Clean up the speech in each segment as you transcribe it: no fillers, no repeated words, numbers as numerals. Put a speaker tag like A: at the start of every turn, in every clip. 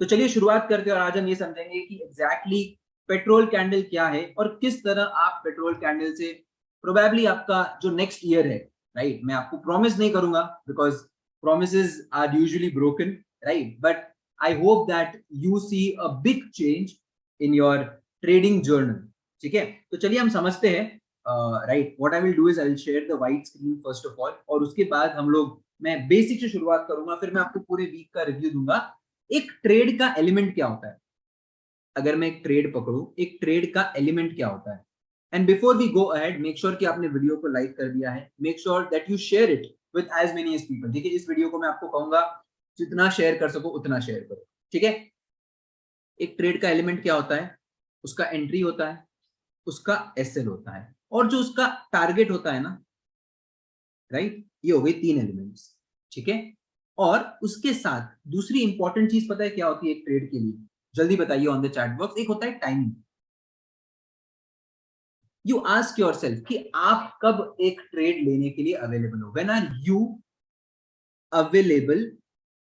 A: तो चलिए शुरुआत करते हैं और आज हम ये समझेंगे कि एग्जैक्टली पेट्रोल कैंडल क्या है और किस तरह आप पेट्रोल कैंडल से प्रोबेबली आपका जो नेक्स्ट ईयर है, राइट, मैं आपको प्रॉमिस नहीं करूंगा because promises are usually broken, right? But I hope that you see a big change in your trading journal. ठीक है, तो चलिए हम समझते हैं. Right, what I will do is I will share the white screen first of all, और उसके बाद हम लोग, मैं बेसिक से शुरुआत करूंगा, फिर मैं आपको पूरे वीक का रिव्यू दूंगा. एक ट्रेड का एलिमेंट क्या होता है, अगर मैं एक ट्रेड पकड़ूं, एक ट्रेड का एलिमेंट क्या होता है. And before we go ahead, make sure कि आपने वीडियो को लाइक कर दिया है. Make sure that you share it with as many as people. ठीक है, इस वीडियो को मैं आपको कहूंगा जितना शेयर कर सको उतना शेयर करो. ठीक है, एक ट्रेड का एलिमेंट क्या होता है, उसका एंट्री होता है, उसका एसएल होता है, और जो उसका टारगेट होता है ना, राइट, ये हो गई तीन एलिमेंट्स. ठीक है, और उसके साथ दूसरी इंपॉर्टेंट चीज पता है क्या होती है एक ट्रेड के लिए, जल्दी बताइए ऑन द चैट बॉक्स. एक होता है टाइमिंग. यू आस्क योरसेल्फ कि आप कब एक ट्रेड लेने के लिए अवेलेबल हो. When are you available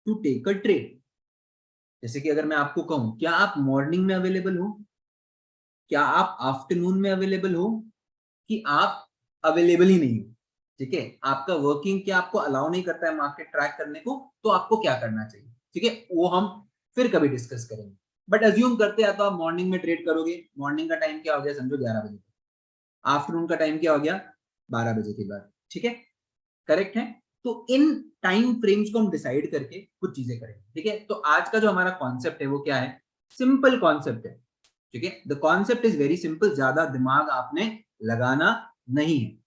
A: to take a trade. जैसे कि अगर मैं आपको कहूं, क्या आप मॉर्निंग में अवेलेबल हो, क्या आप आफ्टरनून में अवेलेबल हो, कि आप अवेलेबल ही नहीं हो. ठीक है, आपका वर्किंग क्या आपको अलाउ नहीं करता है मार्केट ट्रैक करने को, तो आपको क्या करना चाहिए. ठीक है, वो हम फिर कभी डिस्कस करेंगे. बट अज्यूम करते हैं तो आप मॉर्निंग में ट्रेड करोगे. मॉर्निंग का टाइम क्या हो गया, समझो 11 बजे. आफ्टरनून का टाइम क्या हो गया, 12 बजे के बाद. ठीक है, करेक्ट है. तो इन टाइम फ्रेम्स को हम डिसाइड करके कुछ चीजें करेंगे. ठीक है, तो आज का जो हमारा कॉन्सेप्ट है वो क्या है, सिंपल कॉन्सेप्ट है. ठीक है, the concept is very simple, ज्यादा दिमाग आपने लगाना नहीं है.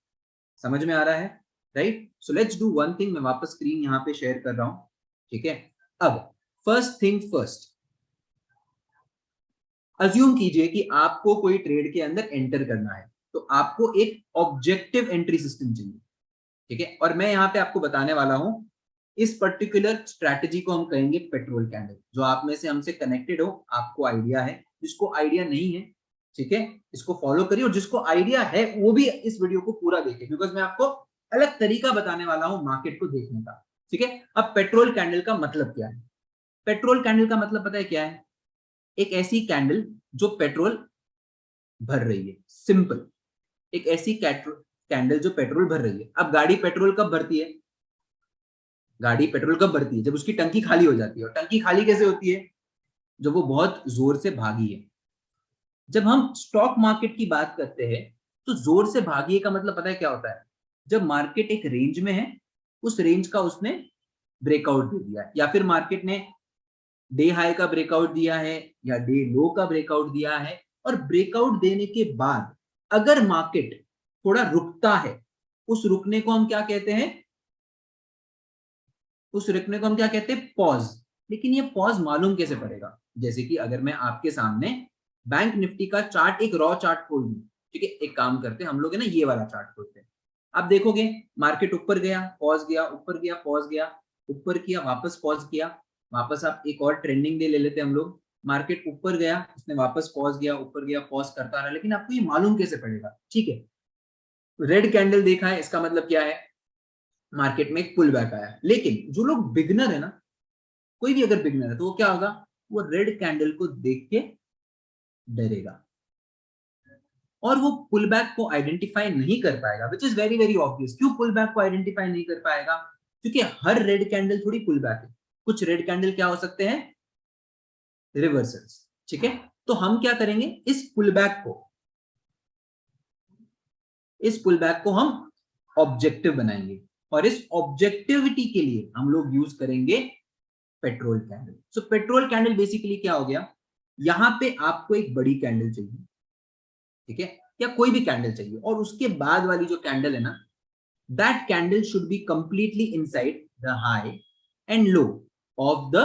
A: समझ में आ रहा है, right. So let's do one thing, मैं वापस स्क्रीन यहाँ पे शेयर कर रहा हूं. ठीक है, अब फर्स्ट थिंग फर्स्ट, अज्यूम कीजिए कि आपको कोई ट्रेड के अंदर एंटर करना है, तो आपको एक ऑब्जेक्टिव एंट्री सिस्टम चाहिए. ठीक है, और मैं यहाँ पे आपको बताने वाला हूं, इस पर्टिकुलर स्ट्रैटेजी को हम कहेंगे पेट्रोल कैंडल. जो आप में से हमसे कनेक्टेड हो, आपको आइडिया है, जिसको आइडिया नहीं है, ठीक है, इसको फॉलो करिए, और जिसको आइडिया है वो भी इस वीडियो को पूरा देखे, बिकॉज मैं आपको अलग तरीका बताने वाला हूं मार्केट को देखने का. ठीक है, अब पेट्रोल कैंडल का मतलब क्या है. पेट्रोल कैंडल का मतलब पता है क्या है, एक ऐसी कैंडल जो पेट्रोल भर रही है. सिंपल, एक ऐसी कैंडल जो पेट्रोल भर रही है. अब गाड़ी पेट्रोल कब भरती है, गाड़ी पेट्रोल कब भरती है, जब उसकी टंकी खाली हो जाती है. और टंकी खाली कैसे होती है, जब वो बहुत जोर से भागी है. जब हम स्टॉक मार्केट की बात करते हैं तो जोर से भागी का मतलब पता है क्या होता है, जब मार्केट एक रेंज में है, उस रेंज का उसने ब्रेकआउट दे दिया, या फिर मार्केट ने डे हाई का ब्रेकआउट दिया है या डे लो का ब्रेकआउट दिया है, और ब्रेकआउट देने के बाद अगर मार्केट थोड़ा रुकता है, उस रुकने को हम क्या कहते हैं, उस रुकने को हम क्या कहते हैं, पॉज. लेकिन ये पॉज मालूम कैसे पड़ेगा, जैसे कि अगर मैं आपके सामने बैंक निफ्टी का चार्ट, एक रॉ चार्ट खोल दूं. ठीक है, एक काम करते हैं हम लोग, है ना, ये वाला चार्ट खोलते हैं. आप देखोगे मार्केट ऊपर गया, पॉज गया, ऊपर गया, पॉज गया, ऊपर किया, वापस पॉज किया, वापस. आप एक और ट्रेंडिंग डे ले लेते हैं हम लोग, मार्केट ऊपर गया, उसने वापस पॉज गया, ऊपर गया, पॉज करता रहा. लेकिन आपको ये मालूम कैसे पड़ेगा, ठीक है, रेड कैंडल देखा है, इसका मतलब क्या है, मार्केट में एक पुल बैक आया. लेकिन जो लोग बिगनर है ना, कोई भी अगर बिगनर है, तो वो क्या होगा, वो रेड कैंडल को देख के डरेगा, और वो पुल बैक को आइडेंटिफाई नहीं कर पाएगा, which is very very obvious. क्यों पुल बैक को आइडेंटिफाई नहीं कर पाएगा, क्योंकि हर रेड कैंडल थोड़ी पुल बैक है. कुछ रेड कैंडल क्या हो सकते हैं, रिवर्सल्स. ठीक है, तो हम क्या करेंगे, इस पुल बैक को हम ऑब्जेक्टिव बनाएंगे, और इस ऑब्जेक्टिविटी के लिए हम लोग यूज करेंगे पेट्रोल कैंडल. सो पेट्रोल कैंडल बेसिकली क्या हो गया, यहां पे आपको एक बड़ी कैंडल चाहिए. ठीक है, या कोई भी कैंडल चाहिए, और उसके बाद वाली जो कैंडल है ना, that candle should be completely inside the high and low of the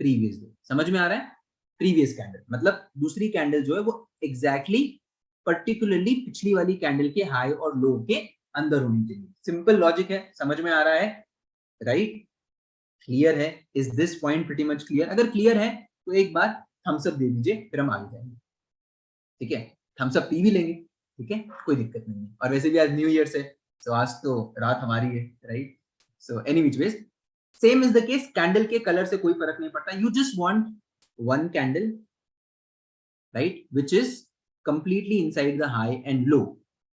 A: previous day. समझ में आ रहा है, प्रीवियस कैंडल मतलब दूसरी कैंडल जो है वो एग्जैक्टली पर्टिकुलरली पिछली वाली कैंडल के हाई और लो के अंदर होनी चाहिए. सिंपल लॉजिक है, समझ में आ रहा है, राइट. क्लियर है, is this point pretty much clear. अगर क्लियर है तो एक बार थम्स अप दे दीजिए, फिर हम आगे जाएंगे. ठीक है, थम्स अप पी भी लेंगे, ठीक है, कोई दिक्कत नहीं है. और वैसे भी आज न्यू ईयर है, तो आज तो रात हमारी है, right. So any which veg, same is the case, candle के कलर से कोई फर्क नहीं पड़ता. You just want one candle, right, which is completely inside the high and low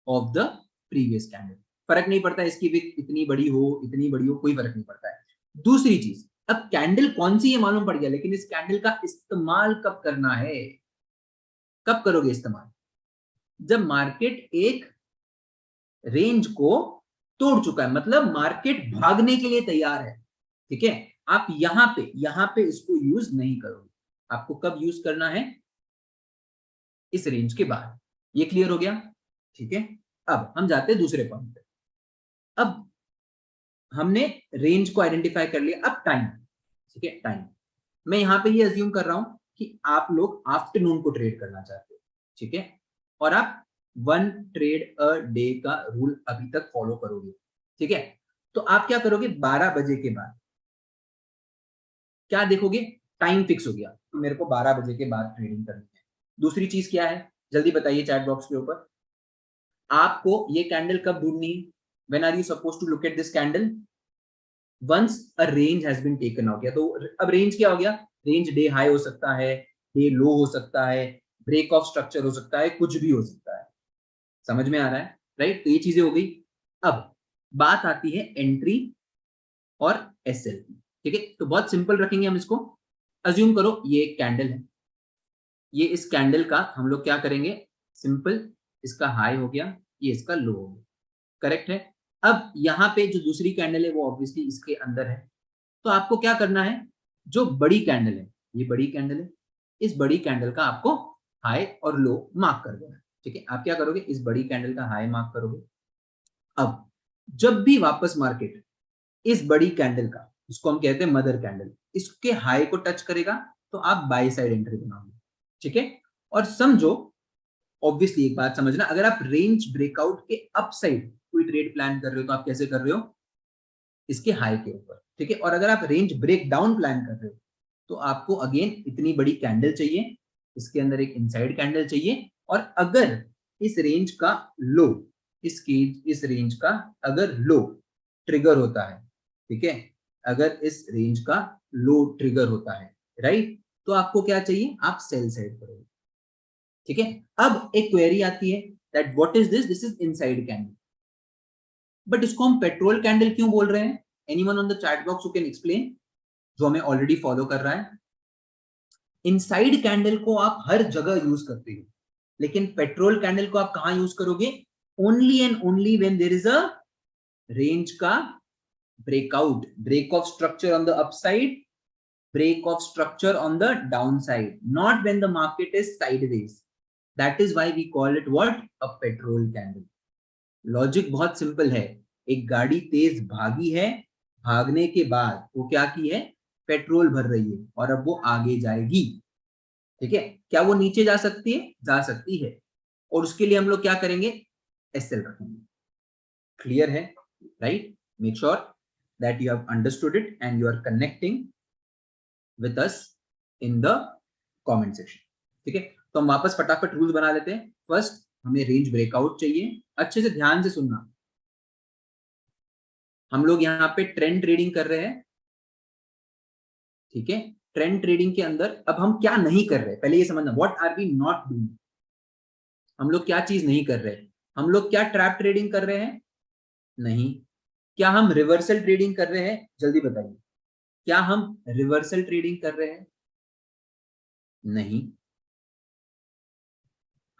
A: of the previous candle. फर्क नहीं पड़ता इसकी विक इतनी बड़ी हो इतनी बड़ी हो, कोई फर्क नहीं पड़ता है। दूसरी चीज, अब कैंडल कौन सी ये मालूम पड़ गया, लेकिन इस कैंडल का इस्तेमाल कब करना है, कब करोगे इस्तेमाल, जब मार्केट एक रेंज को तोड़ चुका है, मतलब मार्केट भागने के लिए तैयार है, ठीक है। आप यहां पे इसको यूज नहीं करोगे, आपको कब यूज करना है, इस रेंज के बाद। ये क्लियर हो गया, ठीक है। अब हम जाते हैं दूसरे पॉइंट पे। अब हमने रेंज को आइडेंटिफाई कर लिया, अब टाइम, ठीक है। टाइम मैं यहां पे ये अज्यूम कर रहा हूं कि आप लोग आफ्टरनून को ट्रेड करना चाहते हो, ठीक है, और आप 1 ट्रेड अ डे का रूल अभी तक फॉलो करोगे, ठीक है। तो आप क्या करोगे, 12 बजे के बाद क्या देखोगे, टाइम फिक्स हो गया तो मेरे को 12 बजे के बाद ट्रेडिंग करनी है। दूसरी चीज क्या है, जल्दी बताइए चैट बॉक्स के ऊपर, आपको ये कैंडल कब ढूंढनी है, when are you supposed to look at this candle, once a range has been taken out. तो अब रेंज क्या हो गया, रेंज डे हाई हो सकता है, डे लो हो सकता है, ब्रेक ऑफ स्ट्रक्चर हो सकता है, कुछ भी हो सकता है, समझ में आ रहा है, राइट। तो ये चीजें हो गई। अब बात आती है एंट्री और एसएल की, ठीक है। तो बहुत सिंपल रखेंगे हम इसको, अज्यूम करो ये एक कैंडल है, ये इस कैंडल का हम लोग क्या करेंगे, सिंपल, इसका हाई हो गया, ये इसका लो हो गया, करेक्ट है। अब यहाँ पे जो दूसरी कैंडल है वो ऑब्वियसली इसके अंदर है, तो आपको क्या करना है, जो बड़ी कैंडल है, ये बड़ी कैंडल है, इस बड़ी कैंडल का आपको हाई और लो मार्क कर देना, ठीक है। आप क्या करोगे, इस बड़ी कैंडल का हाई मार्क करोगे। अब जब भी वापस मार्केट इस बड़ी कैंडल का, इसको हम कहते हैं मदर कैंडल, इसके हाई को टच करेगा तो आप बाई साइड एंट्री बनाओगे, ठीक है। और समझो, ऑब्वियसली एक बात समझना, अगर आप रेंज ब्रेकआउट के अप साइड कोई ट्रेड प्लान कर रहे हो तो आप कैसे कर रहे हो, इसके हाई के ऊपर, ठीक है। और अगर आप रेंज ब्रेक डाउन प्लान कर रहे हो तो आपको अगेन इतनी बड़ी कैंडल चाहिए, इसके अंदर एक इनसाइड कैंडल चाहिए, और अगर इस रेंज का लो, इस रेंज का अगर लो ट्रिगर होता है, ठीक है, अगर इस रेंज का लो ट्रिगर होता है, राइट, तो आपको क्या चाहिए, आप सेल साइड करोगे, ठीक है। अब एक क्वेरी आती है that what is this, this is inside candle, but इसको हम पेट्रोल कैंडल क्यों बोल रहे हैं, anyone on the chat box who can explain, जो हमें ऑलरेडी फॉलो कर रहा है। इनसाइड कैंडल को आप हर जगह यूज करते हो, लेकिन पेट्रोल कैंडल को आप कहां यूज करोगे, only and only when there is a range का breakout, break of structure on the upside, break of structure on the downside, not when the market is sideways. That is why we call it what, a petrol candle. Logic बहुत simple है, एक गाड़ी तेज भागी है, भागने के बाद वो क्या की है, पेट्रोल भर रही है और अब वो आगे जाएगी, ठीक है। क्या वो नीचे जा सकती है, जा सकती है, और उसके लिए हम लोग क्या करेंगे, एसएल रखेंगे। क्लियर है, right. Make sure that you have understood it and you are connecting with us in the comment section, ठीक है। तो हम वापस फटाफट रूल्स बना लेते हैं। फर्स्ट, हमें रेंज ब्रेकआउट चाहिए, अच्छे से ध्यान से सुनना, हम लोग यहाँ पे ट्रेंड ट्रेडिंग कर रहे हैं, ठीक है। ट्रेंड ट्रेडिंग के अंदर अब हम क्या नहीं कर रहे, पहले ये समझना, what are we not doing, हम लोग क्या चीज नहीं कर रहे, हम लोग क्या ट्रैप ट्रेडिंग कर रहे हैं, नहीं। क्या हम रिवर्सल ट्रेडिंग कर रहे हैं, जल्दी बताइए, क्या हम रिवर्सल ट्रेडिंग कर रहे हैं, नहीं।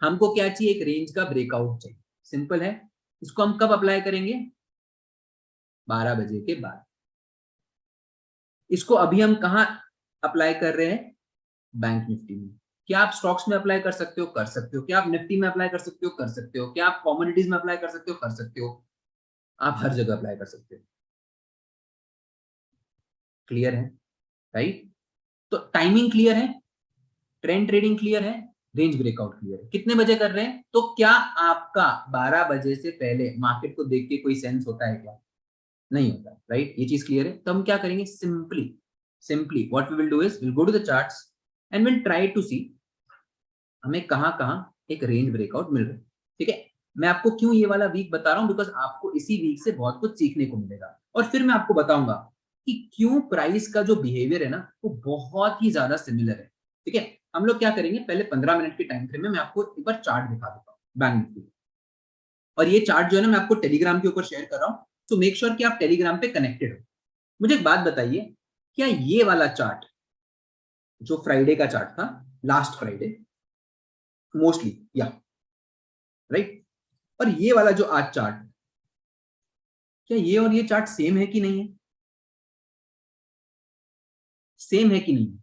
A: हमको क्या चाहिए, एक रेंज का ब्रेकआउट चाहिए, सिंपल है। इसको हम कब अप्लाई करेंगे, 12 बजे के बाद। इसको अभी हम कहा अप्लाई कर रहे हैं, बैंक निफ्टी में। क्या आप स्टॉक्स में अप्लाई कर सकते हो, कर सकते हो। क्या आप निफ्टी में अप्लाई कर सकते हो, कर सकते हो। क्या आप कमोडिटीज में अप्लाई कर सकते हो, कर सकते हो। आप हर जगह अप्लाई कर सकते हो, क्लियर है, राइट। तो टाइमिंग क्लियर है, ट्रेंड ट्रेडिंग क्लियर है, रेंज ब्रेकआउट क्लियर है। कितने बजे कर रहे हैं, तो क्या आपका 12 बजे से पहले मार्केट को देख के कोई सेंस होता है क्या, नहीं होता, राइट। ये चीज क्लियर है। तो हम क्या करेंगे, simply what we will do is will go to the charts and will try to see हमें कहां कहां एक रेंज ब्रेकआउट मिल रहा है, ठीक है। मैं आपको क्यों ये वाला वीक बता रहा हूं, बिकॉज आपको इसी वीक से बहुत कुछ सीखने को मिलेगा, और फिर मैं आपको बताऊंगा कि क्यों प्राइस का जो बिहेवियर है ना वो बहुत ही ज्यादा सिमिलर है, ठीक है, हम लोग क्या करेंगे, पहले 15 मिनट के टाइम फ्रेम में मैं आपको एक बार चार्ट दिखा देता हूँ बैंक निफ्टी, और ये चार्ट जो है ना मैं आपको टेलीग्राम के ऊपर शेयर कर रहा हूँ, तो मेक श्योर कि आप टेलीग्राम पे कनेक्टेड हो। मुझे एक बात बताइए, क्या ये वाला चार्ट जो फ्राइडे का चार्ट था, लास्ट फ्राइडे मोस्टली, या राइट, और ये वाला जो आज चार्ट, क्या ये और ये चार्ट सेम है कि नहीं है? सेम है कि नहीं?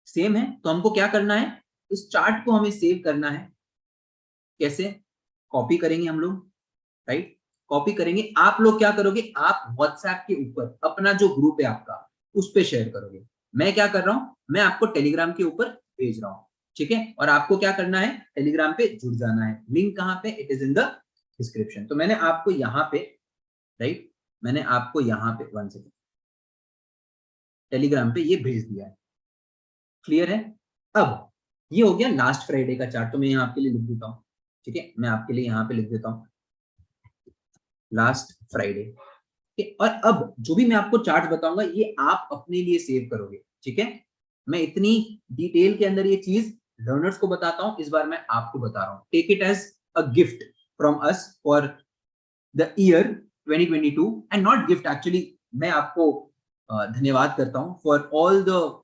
A: सेम है, तो हमको क्या करना है, इस चार्ट को हमें सेव करना है। कैसे? कॉपी करेंगे हम लोग, राइट, कॉपी करेंगे। आप लोग क्या करोगे, आप व्हाट्सएप के ऊपर अपना जो ग्रुप है आपका उस पे शेयर करोगे। मैं क्या कर रहा हूं, मैं आपको टेलीग्राम के ऊपर भेज रहा हूं, ठीक है, और आपको क्या करना है, टेलीग्राम पे जुड़ जाना है। लिंक कहां पे, it is in the description. तो मैंने आपको यहाँ पे, राइट, मैंने आपको यहाँ पे 1 सेकेंड टेलीग्राम पे ये भेज दिया है। क्लियर है? अब ये हो गया लास्ट फ्राइडे का चार्ट, तो मैं यहाँ आपके लिए लिख देता हूँ, ठीक है, मैं आपके लिए यहाँ पे लिख देता हूँ लास्ट फ्राइडे। और अब जो भी मैं आपको चार्ट बताऊंगा ये आप अपने लिए सेव करोगे, ठीक है। मैं इतनी डिटेल के अंदर ये चीज लर्नर्स को बताता हूं, इस बार मैं आपको बता रहा हूं। Take it as a gift from us for the year 2022 and not gift actually, मैं आपको धन्यवाद करता हूं फॉर ऑल द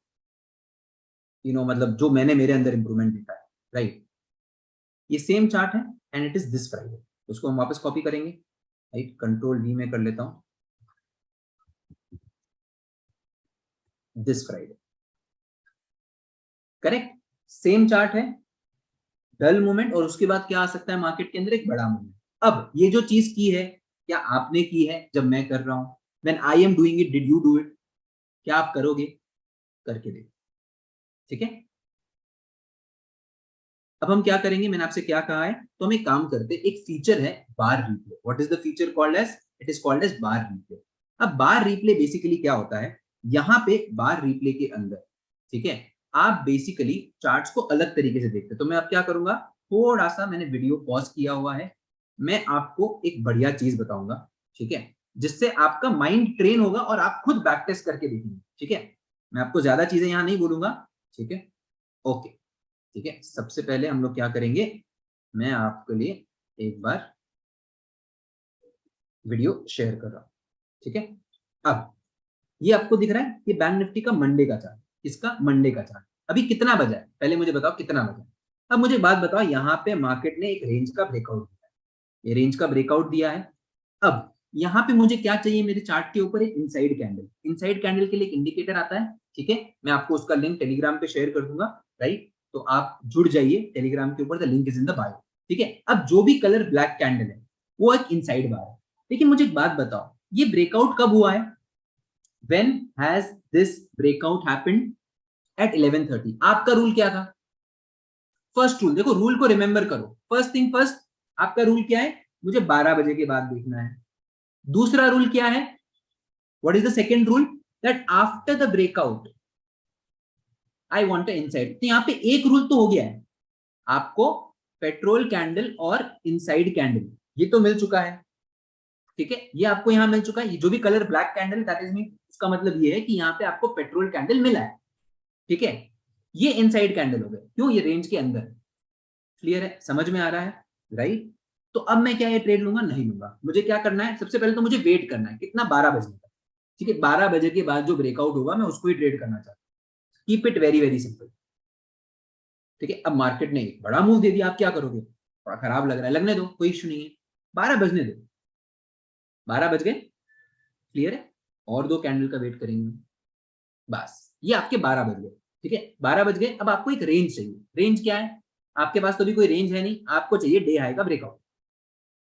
A: मतलब जो मैंने मेरे अंदर इंप्रूवमेंट देखा है, राइट। ये सेम चार्ट है and it is this Friday, उसको हम वापस कॉपी करेंगे, राइट, कंट्रोल वी में कर लेता हूं, this Friday, correct, same chart है, डल मूवमेंट, और उसके बाद क्या आ सकता है मार्केट के अंदर, एक बड़ा मूवमेंट। अब ये जो चीज की है, क्या आपने की है जब मैं कर रहा हूं, when I am doing it, did you do it? क्या आप करोगे? करके देखो, ठीक है। अब हम क्या करेंगे, मैंने आपसे क्या कहा है, तो हम एक काम करते, एक फीचर है bar replay. What is the feature called as? It is called as bar replay. अब बार रिप्ले बेसिकली क्या होता है, यहाँ पे बार रिप्ले के अंदर, ठीक है, आप बेसिकली चार्ट्स को अलग तरीके से देखते हैं। तो मैं अब क्या करूंगा, थोड़ा सा मैंने वीडियो पॉज किया हुआ है, मैं आपको एक बढ़िया चीज बताऊंगा, ठीक है, जिससे आपका माइंड ट्रेन होगा और आप खुद बैक टेस्ट करके देखेंगे, ठीक है। मैं आपको ज्यादा चीजें यहाँ नहीं बोलूंगा, ठीक है, ओके, ठीक है। सबसे पहले हम लोग क्या करेंगे, मैं आपके लिए एक बार वीडियो शेयर कर रहा हूं, ठीक है। अब ये आपको दिख रहा है, ये बैंक निफ्टी का मंडे का चार्ट, इसका मंडे का चार्ट। अभी कितना बजा है, पहले मुझे बताओ कितना बजा है। अब मुझे बात बताओ, यहाँ पे मार्केट ने एक रेंज का ब्रेकआउट दिया है, ये रेंज का ब्रेकआउट दिया है। अब यहाँ पे मुझे क्या चाहिए, मेरे चार्ट के ऊपर एक इनसाइड कैंडल, इनसाइड कैंडल के लिए एक इंडिकेटर आता है, ठीक है, मैं आपको उसका लिंक टेलीग्राम पे शेयर कर दूंगा, राइट। तो आप जुड़ जाइए टेलीग्राम के ऊपर, the link is in the bio, ठीक है। अब जो भी कलर ब्लैक कैंडल है वो एक इनसाइड बार है। लेकिन मुझे एक बात बताओ, ये ब्रेकआउट कब हुआ है, when has this breakout happened at 11:30? आपका रूल क्या था? फर्स्ट रूल देखो, रूल को रिमेंबर करो, फर्स्ट थिंग फर्स्ट, आपका रूल क्या है, मुझे 12 बजे के बाद देखना है। दूसरा रूल क्या है, what is the second rule, that after the breakout I want a inside. तो यहाँ पे एक रूल तो हो गया है आपको, पेट्रोल कैंडल और इनसाइड कैंडल ये तो मिल चुका है, ठीक है, ये आपको यहाँ मिल चुका है। ये जो भी colour black candle, that is mean, इसका मतलब ये है कि यहाँ पे आपको पेट्रोल कैंडल मिला है, ठीक है। ये इनसाइड कैंडल हो गए, क्यों, ये रेंज के अंदर। क्लियर है, समझ में आ रहा है, राइट। तो अब मैं क्या ये ट्रेड लूंगा? नहीं लूंगा। मुझे क्या करना है, सबसे पहले तो मुझे वेट करना है, कितना, 12 बजे तक, ठीक है। 12 बजे के बाद जो ब्रेकआउट होगा मैं उसको ही ट्रेड करना चाहता हूँ। Keep it very very simple, ठीक है। अब मार्केट ने एक बड़ा मूव दे दिया, आप क्या करोगे, थोड़ा खराब लग रहा है, लगने दो, कोई इश्यू नहीं है, 12 बजने दो, 12 बज गए, क्लियर है, और 2 कैंडल का वेट करेंगे, बस ये आपके 12 बज गए, ठीक है, 12 बज गए। अब आपको एक रेंज चाहिए, रेंज क्या है, आपके पास तो भी कोई रेंज है नहीं, आपको चाहिए डे हाई का ब्रेकआउट।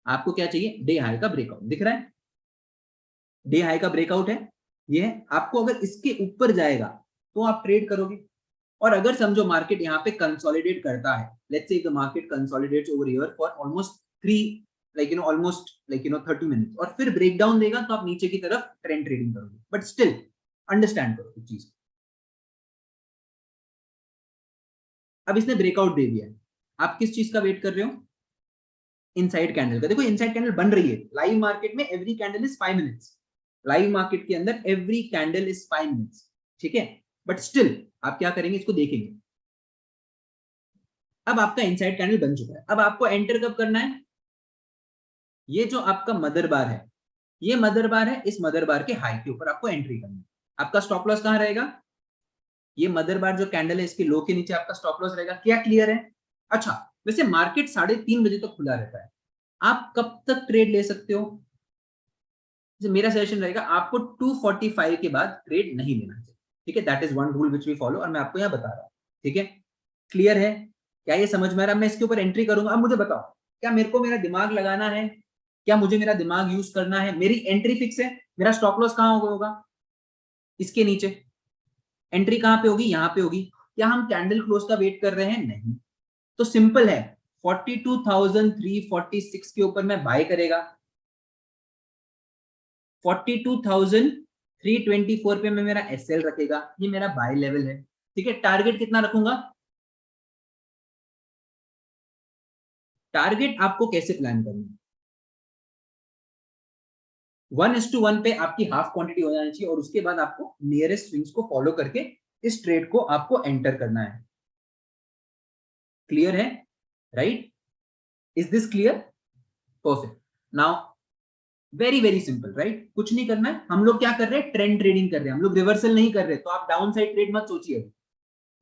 A: आपको क्या चाहिए, डे हाई का ब्रेकआउट, दिख रहा है, डे हाई का ब्रेकआउट है ये है। आपको अगर इसके ऊपर जाएगा तो आप ट्रेड करोगे, और अगर समझो मार्केट यहाँ पे कंसोलिडेट करता है, let's say the market consolidates over here for almost 3 almost 30 minutes, और फिर ब्रेकडाउन देगा, तो आप नीचे की तरफ ट्रेंड ट्रेडिंग करोगे। बट स्टिल अंडरस्टैंड करो इस चीज, अब इसने ब्रेकआउट दे दिया है, आप किस चीज का वेट कर रहे हो, इनसाइड कैंडल का। देखो इनसाइड कैंडल बन रही है, लाइव मार्केट में every candle is 5 minutes, live market के अंदर एवरी कैंडल इज 5 मिनट्स, ठीक है। बट स्टिल आप क्या करेंगे, इसको देखेंगे। अब आपका इनसाइड कैंडल बन चुका है, अब आपको एंटर कब करना है, ये जो आपका मदर बार है, ये मदर बार है, इस मदर बार के हाई के ऊपर आपको एंट्री करनी है। आपका स्टॉप लॉस कहां रहेगा, ये मदर बार जो कैंडल है इसके लो के नीचे आपका स्टॉप लॉस रहेगा। क्या क्लियर है? अच्छा, वैसे मार्केट 3:30 बजे तक खुला रहता है, आप कब तक ट्रेड ले सकते हो? मेरा सजेशन रहेगा आपको 2:45 के बाद ट्रेड नहीं लेना चाहिए, ठीक है। That is one rule which we follow, और मैं आपको यहाँ बता रहा हूँ, ठीक है। क्लियर है? क्या ये समझ में आ रहा है? मैं इसके ऊपर एंट्री करूंगा। अब मुझे बताओ, क्या मेरे को मेरा दिमाग लगाना है, क्या मुझे मेरा दिमाग यूज करना है? मेरी एंट्री फिक्स है, मेरा स्टॉप लॉस कहां होगा, इसके नीचे। एंट्री कहां पे होगी, यहां पे होगी। क्या हम कैंडल क्लोज का वेट कर रहे हैं? नहीं। तो सिंपल है, 42,346 के ऊपर मैं बाय करेगा, 42,324 पे मैं मेरा एसएल रखेगा, ये मेरा बाय लेवल है, ठीक है। टारगेट कितना रखूंगा? टारगेट आपको कैसे प्लान करना है, 1:1 पे आपकी हाफ क्वांटिटी हो जानी चाहिए, और उसके बाद आपको नियरेस्ट स्विंग्स को फॉलो करके इस ट्रेड को आपको एंटर करना है। क्लियर है? Right? Is this clear? Perfect. Now very very simple, right? कुछ नहीं करना है, हम लोग क्या कर रहे हैं, ट्रेंड ट्रेडिंग कर रहे हैं, हम लोग रिवर्सल नहीं कर रहे। तो आप डाउन साइड ट्रेड मत सोचिए।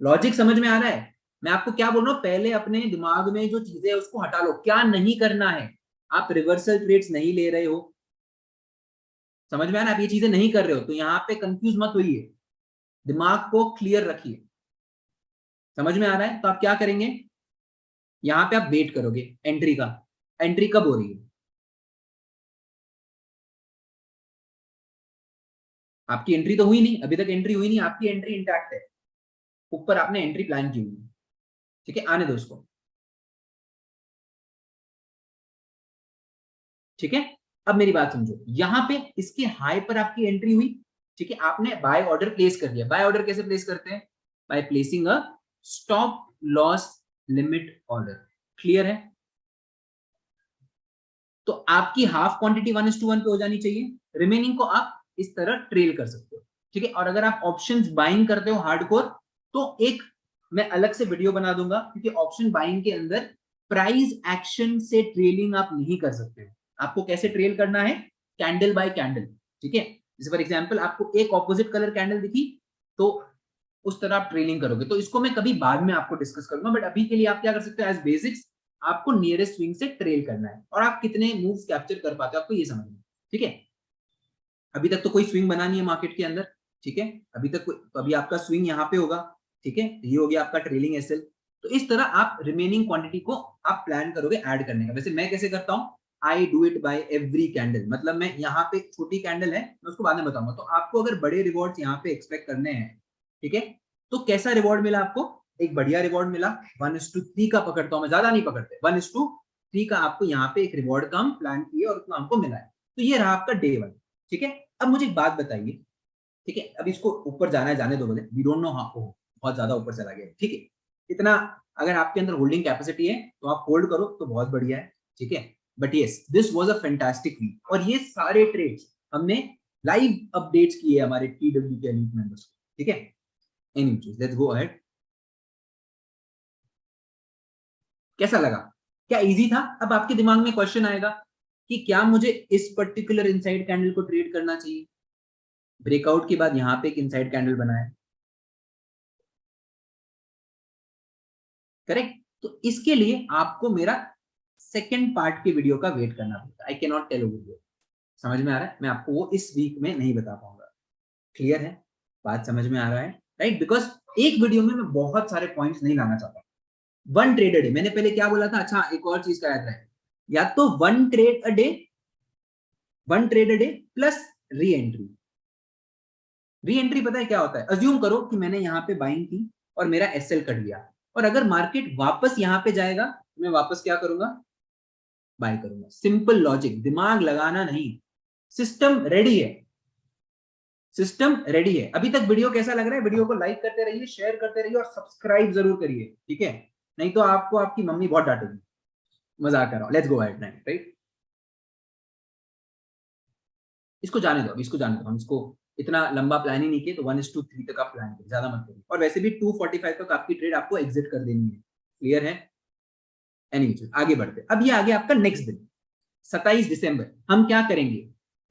A: लॉजिक समझ में आ रहा है? मैं आपको क्या बोल रहा हूं, पहले अपने दिमाग में जो चीजें है उसको हटा लो। क्या नहीं करना है, आप रिवर्सल ट्रेड्स नहीं ले रहे हो, समझ में आ रहा है? आप ये चीजें नहीं कर रहे हो, तो यहाँ पे कंफ्यूज मत होइए, दिमाग को क्लियर रखिए। समझ में आ रहा है? तो आप क्या करेंगे, यहाँ पे आप वेट करोगे एंट्री का। एंट्री कब हो रही है? आपकी एंट्री तो हुई नहीं, अभी तक एंट्री हुई नहीं, आपकी एंट्री इंटैक्ट है, ऊपर आपने एंट्री प्लान की हुई है, ठीक है। आने दो उसको, ठीक है। अब मेरी बात समझो, यहां पे इसके हाई पर आपकी एंट्री हुई, ठीक है। आपने बाय ऑर्डर प्लेस कर दिया। बाय ऑर्डर कैसे प्लेस करते हैं? By placing a stop loss limit order. Clear है? तो आपकी हाफ क्वांटिटी 1:1 पे हो जानी चाहिए, रिमेनिंग को आप इस तरह ट्रेल कर सकते हो, ठीक है। और अगर आप ऑप्शंस बाइंग करते हो हार्डकोर, तो एक मैं अलग से वीडियो बना दूंगा, क्योंकि ऑप्शन बाइंग के अंदर प्राइस एक्शन से ट्रेलिंग आप नहीं कर सकते हो। आपको कैसे ट्रेल करना है, कैंडल बाय कैंडल, ठीक है। जैसे फॉर एग्जांपल आपको एक ऑपोजिट कलर कैंडल दिखी, तो उस तरह आप ट्रेलिंग करोगे। तो इसको मैं कभी बाद में आपको डिस्कस करूंगा, बट अभी के लिए आप क्या कर सकते हो, एज बेसिक्स आपको नियरेस्ट स्विंग से ट्रेल करना है, और आप कितने मूव्स कैप्चर कर पाते हो आपको ये समझना है, ठीक है। अभी तक तो कोई स्विंग बना नहीं है मार्केट के अंदर, ठीक है। अभी तक कोई, अभी आपका स्विंग यहाँ पे होगा, ठीक है। ये हो गया आपका ट्रेलिंग एसएल। तो इस तरह आप रिमेनिंग क्वांटिटी को आप प्लान करोगे ऐड करने का। वैसे मैं कैसे करता हूँ, I do it by every candle, मतलब मैं यहाँ पे छोटी कैंडल है, मैं उसको बाद में बताऊंगा। तो आपको अगर बड़े रिवॉर्ड्स यहाँ पे एक्सपेक्ट करने हैं, ठीक है, तो कैसा रिवॉर्ड मिला आपको, एक बढ़िया रिवॉर्ड मिला। 1:3 का पकड़ता हूँ मैं, ज्यादा नहीं पकड़ते, 1:3 का आपको यहाँ पे एक रिवॉर्ड का हम प्लान किए और उतना हमको मिला है। तो ये रहा आपका डे 1, ठीक है। अब मुझे एक बात बताइए, ठीक है, अब इसको ऊपर जाना है, जाने दो, बोले वी डोंट नो हाउ, बहुत ज्यादा ऊपर चला गया, ठीक है। इतना अगर आपके अंदर होल्डिंग कैपेसिटी है तो आप होल्ड करो तो बहुत बढ़िया है, ठीक है। But yes, this was a fantastic week, और ये सारे ट्रेड्स हमने लाइव अपडेट्स किए हमारे टीडब्ल्यू के एलीट मेंबर्स को, ठीक है। Anyways, let's go ahead. कैसा लगा? क्या इजी था? अब आपके दिमाग में क्वेश्चन आएगा कि क्या मुझे इस पर्टिकुलर इनसाइड कैंडल को ट्रेड करना चाहिए? ब्रेकआउट के बाद यहाँ पे एक इनसाइड कैंडल बना है, करेक्ट। तो इसके लिए आपको मेरा सेकेंड पार्ट के वीडियो का वेट करना पड़ेगा। I can not tell video. समझ में आ रहा है? मैं आपको वो इस वीक में नहीं बता पाऊंगा। क्लियर है? बात समझ में आ रहा है? राइट, बिकॉज एक वीडियो में मैं बहुत सारे पॉइंट्स नहीं लाना चाहता। वन ट्रेड अ डे, मैंने पहले क्या बोला था, अच्छा एक और चीज का याद रहे, या तो one trade a day, one trade a debt plus re entry. Re entry पता है क्या होता है? अज्यूम करो कि मैंने यहाँ पे बाइंग की और मेरा एसएल कट गया, और अगर मार्केट वापस यहाँ पे जाएगा तो मैं वापस क्या करूंगा, बाय करूंगा। सिंपल लॉजिक, दिमाग लगाना नहीं, सिस्टम रेडी है, सिस्टम रेडी है। अभी तक वीडियो कैसा लग रहा है? वीडियो को लाइक करते रहिए, शेयर करते रहिए, और सब्सक्राइब जरूर करिए, ठीक है। नहीं तो आपको आपकी मम्मी बहुत डांटेगी। मजाक कर रहा हूं, let's go at night, right. इसको जाने दो, अब इसको जाने दो, हम इसको इतना लंबा प्लान ही नहीं किया तो 1:3 तक आप प्लान करिए, ज्यादा मत करिए। और वैसे भी 2:45 तक आपकी ट्रेड आपको एग्जिट कर देनी है। क्लियर है? एनीवे आगे बढ़ते हैं। अब ये आ गया आपका नेक्स्ट दिन 27 दिसंबर। हम क्या करेंगे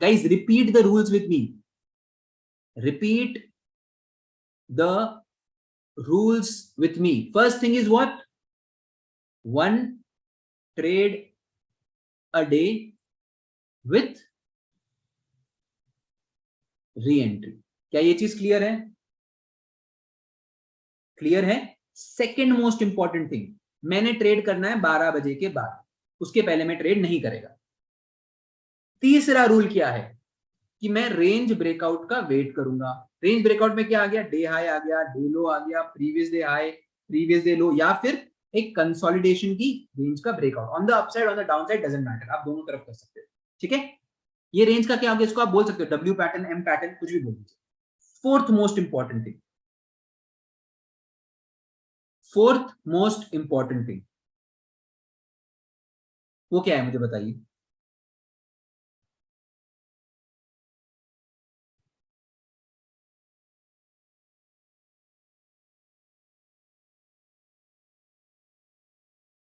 A: guys? Repeat the rules with me, repeat the rules with me. First thing is what? 1 trade a day with re-entry. क्या ये चीज क्लियर है? क्लियर है? सेकेंड मोस्ट इंपॉर्टेंट थिंग, मैंने ट्रेड करना है 12 बजे के बाद, उसके पहले मैं ट्रेड नहीं करेगा। तीसरा रूल क्या है कि मैं रेंज ब्रेकआउट का वेट करूंगा। रेंज ब्रेकआउट में क्या आ गया? डे हाई आ गया, डे लो आ गया, previous day high, previous day low, या फिर एक कंसोलिडेशन की रेंज का breakout on the upside on the downside, doesn't matter, आप दोनों तरफ कर सकते हो। ठीक है? ये रेंज का क्या होगा? इसको आप बोल सकते हो डब्ल्यू पैटर्न, एम पैटर्न, कुछ भी बोल दीजिए। Fourth most important thing, fourth most important thing वो क्या है मुझे बताइए?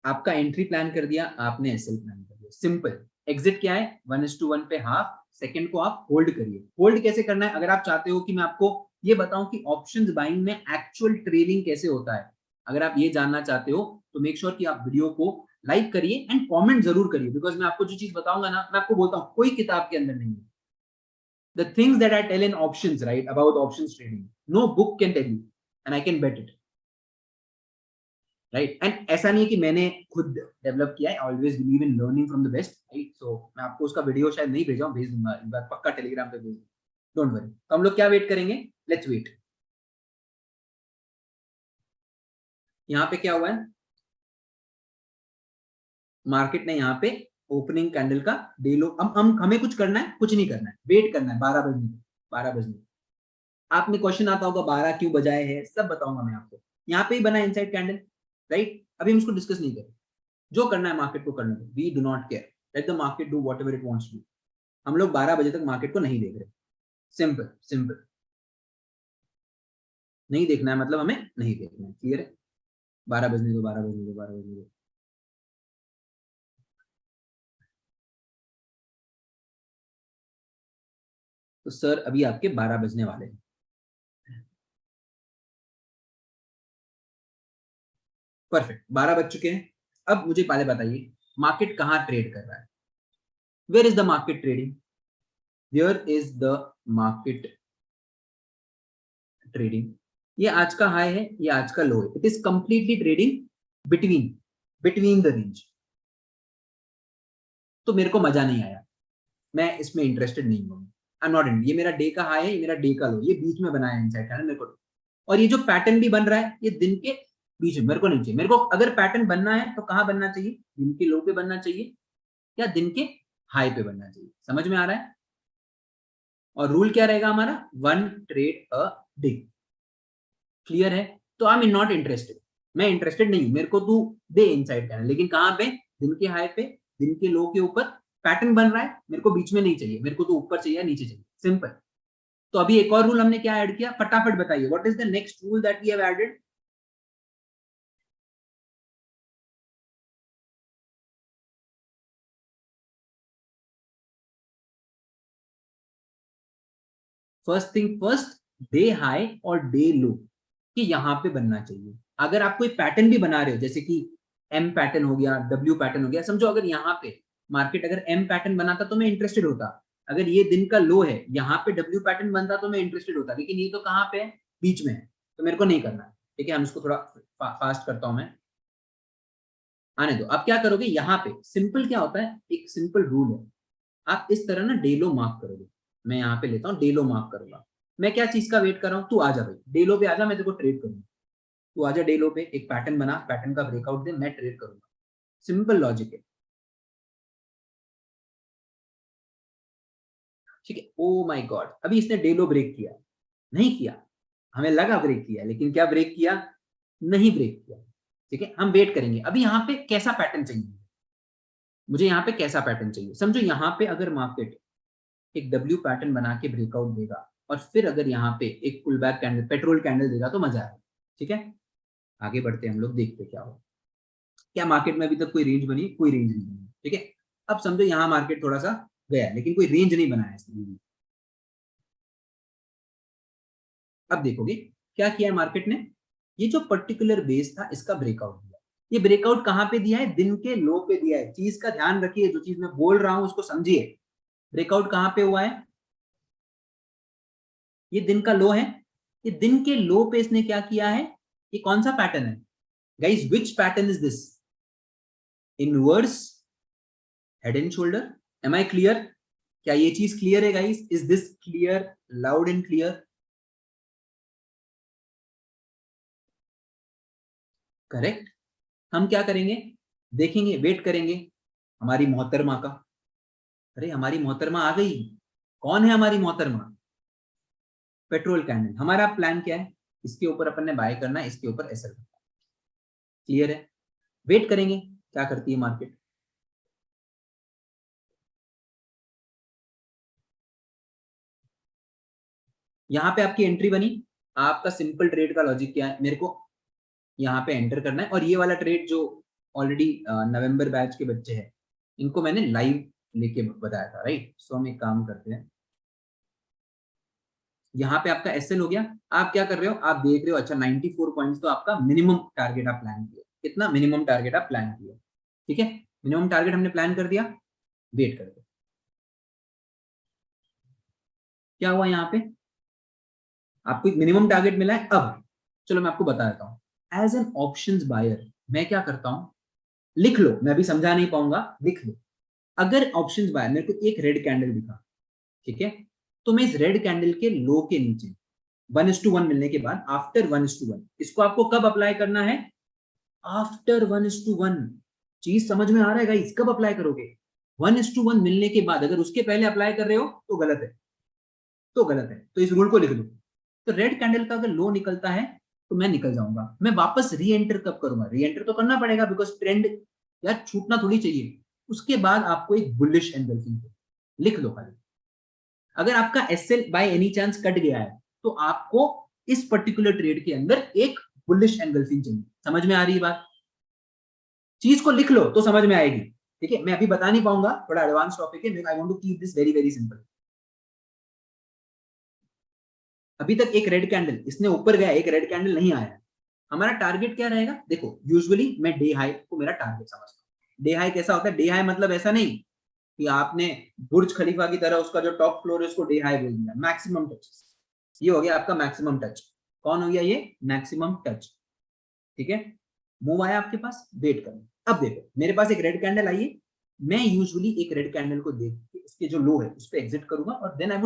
A: आपका एंट्री प्लान कर दिया, आपने एसएल प्लान कर दिया, सिंपल। एग्जिट क्या है? 1:1 पे हाफ, सेकंड को आप होल्ड करिए। होल्ड कैसे करना है? अगर आप चाहते हो कि मैं आपको ये बताऊं कि ऑप्शंस बाइंग में एक्चुअल ट्रेडिंग कैसे होता है, अगर आप ये जानना चाहते हो तो मेक श्योर कि आप वीडियो को लाइक करिए एंड कमेंट जरूर करिए, बिकॉज मैं आपको जो चीज बताऊंगा ना, मैं आपको बोलता हूँ कोई किताब के अंदर नहीं है। The things that I tell in options, right, about options trading, no book can tell you, and I can bet it. Right and ऐसा नहीं है कि मैंने खुद डेवलप किया है, always believe in learning from the best, right. So मैं आपको उसका वीडियो शायद नहीं भेजा हूं, भेज दूंगा एक बार पक्का, टेलीग्राम पे भेज दूंगा, डोंट वरी। तो हम लोग क्या वेट करेंगे? Let's wait. यहाँ पे क्या हुआ है? मार्केट ने यहाँ पे ओपनिंग कैंडल का डे लो, हम हमें कुछ करना है? कुछ नहीं करना है, वेट करना है 12 बजने, 12 बजने। आप में क्वेश्चन आता होगा 12 क्यों बजाए है, सब बताऊंगा मैं आपको। यहाँ पे ही बना इनसाइड कैंडल, राइट। अभी हम इसको डिस्कस नहीं करें, जो करना है मार्केट को करने दो, we do not care, let the market do whatever it wants to do. हम लोग 12 बजे तक मार्केट को नहीं देख रहे, सिंपल सिंपल। नहीं देखना है मतलब हमें नहीं देखना है, क्लियर है? 12 बजने दो, 12 बजने दो, 12 बजने दो। तो सर अभी आपके 12 बजने वाले हैं। परफेक्ट, 12 बज चुके हैं। अब मुझे पहले बताइए मार्केट कहाँ ट्रेड कर रहा है? Where is the market trading? Where is the market trading? ये आज का हाई है, ये आज का लो है, it is completely trading between between the range. तो मेरे को मजा नहीं आया, मैं इसमें इंटरेस्टेड नहीं हूँ। आई एम नॉट इन, ये मेरा डे का हाई है, ये मेरा डे का लो, ये बीच में बनाया है इनसाइड मेरे को। और ये जो पैटर्न भी बन रहा है ये दिन के बीच में, मेरे को नहीं चाहिए। मेरे को अगर पैटर्न बनना है तो कहाँ बनना चाहिए? दिन के लो पे बनना चाहिए या दिन के हाई पे बनना चाहिए। समझ में आ रहा है? और रूल क्या रहेगा हमारा? 1 ट्रेड अ डे। क्लियर है? तो आई एम नॉट इंटरेस्टेड, मैं इंटरेस्टेड नहीं हूं। मेरे को तू दे इनसाइड पैटर्न, लेकिन कहां पे? दिन के हाई पे, दिन के लो के ऊपर पैटर्न बन रहा है, मेरे को बीच में नहीं चाहिए, मेरे को तो ऊपर चाहिए, नीचे चाहिए, सिंपल। तो अभी एक और रूल हमने क्या ऐड किया, फटाफट बताइए, what is the next rule that we have added? First thing first, day high और डे लो कि यहाँ पे बनना चाहिए। अगर आप कोई पैटर्न भी बना रहे हो, जैसे कि एम पैटर्न हो गया, डब्ल्यू पैटर्न हो गया, समझो अगर यहाँ पे मार्केट अगर एम पैटर्न बनाता तो मैं इंटरेस्टेड होता। अगर ये दिन का लो है, यहाँ पे डब्ल्यू पैटर्न बनता तो मैं इंटरेस्टेड होता, लेकिन ये तो कहाँ पे है? बीच में है, तो मेरे को नहीं करना है। ठीक है, हम इसको थोड़ा फास्ट करता हूं मैं, आने दो। आप क्या करोगे? यहाँ पे सिंपल क्या होता है, एक सिंपल रूल है, आप इस तरह ना डेलो मार्क करोगे। मैं यहाँ पे लेता हूँ डेलो मार्क करूंगा। मैं क्या चीज का वेट कर रहा हूँ? तू आ जा भाई, डेलो पे आ जा, मैं तेरे को ट्रेड करूंगा। तू आजा डेलो पे, एक पैटर्न बना, पैटर्न का ब्रेकआउट दे, मैं ट्रेड करूंगा। सिंपल लॉजिक है। ठीक है, ओ माय गॉड, अभी इसने डेलो ब्रेक किया? नहीं किया, हमें लगा ब्रेक किया, लेकिन क्या ब्रेक किया? नहीं ब्रेक किया। ठीक है, हम वेट करेंगे। अभी यहाँ पे कैसा पैटर्न चाहिए मुझे? यहाँ पे कैसा पैटर्न चाहिए? समझो यहाँ पे अगर मार्केट एक डब्ल्यू पैटर्न बना के ब्रेकआउट देगा और फिर अगर यहाँ पे एक pull back candle, petrol candle देगा तो मजा आएगा। ठीक है, आगे बढ़ते हैं हम लोग, देखते क्या हो। क्या मार्केट में अभी तक कोई रेंज बनी? कोई रेंज नहीं बनी। ठीक है, अब समझो यहाँ मार्केट थोड़ा सा गया लेकिन कोई रेंज नहीं बनाया इसने। अब देखोगे क्या किया है मार्केट ने, ये जो पर्टिकुलर बेस था इसका ब्रेकआउट दिया। ये ब्रेकआउट कहां पे दिया है? दिन के लो पे दिया है। चीज का ध्यान रखिए, जो चीज मैं बोल रहा हूं उसको समझिए। ब्रेकआउट कहां पे हुआ है? ये दिन का लो है। ये दिन के लो पे इसने क्या किया है? ये कौन सा पैटर्न है guys? Which pattern is this? Inverse head and shoulder. Am I clear? क्या ये चीज क्लियर है guys? Is this clear? Loud and clear? Correct. हम क्या करेंगे? देखेंगे, वेट करेंगे हमारी मोहतरमा का। अरे हमारी मोहतरमा आ गई। कौन है हमारी मोहतरमा? Petrol candle. हमारा प्लान क्या है? इसके ऊपर अपन ने बाय करना है, इसके ऊपर एसएल करना है। क्लियर है? वेट करेंगे क्या करती है मार्केट। यहाँ पे आपकी एंट्री बनी। आपका सिंपल ट्रेड का लॉजिक क्या है? मेरे को यहाँ पे एंटर करना है और ये वाला ट्रेड जो ऑलरेडी नवंबर बैच के बच्चे हैं इनको मैंने लाइव लेके बताया था, राइट? सो हम एक काम करते हैं, यहाँ पे आपका एसएल हो गया। आप क्या कर रहे हो? आप देख रहे हो, अच्छा 94 पॉइंट्स तो आपका मिनिमम टारगेट आप प्लान किया। कितना मिनिमम टारगेट आप प्लान किया? ठीक है, मिनिमम टारगेट हमने प्लान कर दिया। वेट करते, क्या हुआ यहाँ पे? आपको एक मिनिमम टारगेट मिला है। अब चलो मैं आपको बता देता हूँ। एज एन ऑप्शंस बायर मैं क्या करता हूँ, लिख लो, मैं भी समझा नहीं पाऊंगा, लिख लो। अगर ऑप्शंस बायर मेरे को एक रेड कैंडल दिखा, ठीक है, तो मैं इस रेड कैंडल के लो के नीचे 1:1 मिलने के बाद, आफ्टर 1:1, इसको आपको कब अप्लाई करना है? आफ्टर 1:1। चीज समझ में आ रहा है गाइस? कब अप्लाई करोगे? 1:1 मिलने के बाद। अगर उसके पहले अप्लाई कर रहे हो तो गलत है, तो गलत है। तो इस रूल को लिख लो। तो रेड कैंडल का अगर लो निकलता है तो मैं निकल जाऊंगा। मैं वापस री एंटर कब करूंगा? री एंटर तो करना पड़ेगा बिकॉज ट्रेंड यार छूटना थोड़ी चाहिए। उसके बाद आपको एक बुलिश एंगल्फिंग लिख लो खाली। अगर आपका SL by any chance cut गया है तो आपको इस पर्टिकुलर ट्रेड के अंदर एक बुलिश एंगल्फिंग चाहिए। समझ में आ रही है बात? चीज को लिख लो तो समझ में आएगी। ठीक है, मैं अभी बता नहीं पाऊंगा, थोड़ा एडवांस टॉपिक है। I want to keep this very very simple. अभी तक एक रेड कैंडल इसने ऊपर गया, एक रेड कैंडल नहीं आया। हमारा टारगेट क्या रहेगा? देखो यूजुअली मैं डे हाई को मेरा टारगेट समझता हूँ। डे हाई कैसा होता है? डे हाई मतलब ऐसा नहीं कि आपने बुर्ज खलीफा की तरह उसका जो टॉप फ्लोर है उसको डे हाई बोल दिया। मैक्सिमम टच, ये हो गया आपका मैक्सिमम टच। कौन हो गया ये? Maximum touch. ठीक है, मूव आया आपके पास, वेट करो। अब देखो मेरे पास एक रेड कैंडल आई है। मैं यूजुअली एक रेड कैंडल को देख के इसके जो लो है उस पर एग्जिट करूंगा और then I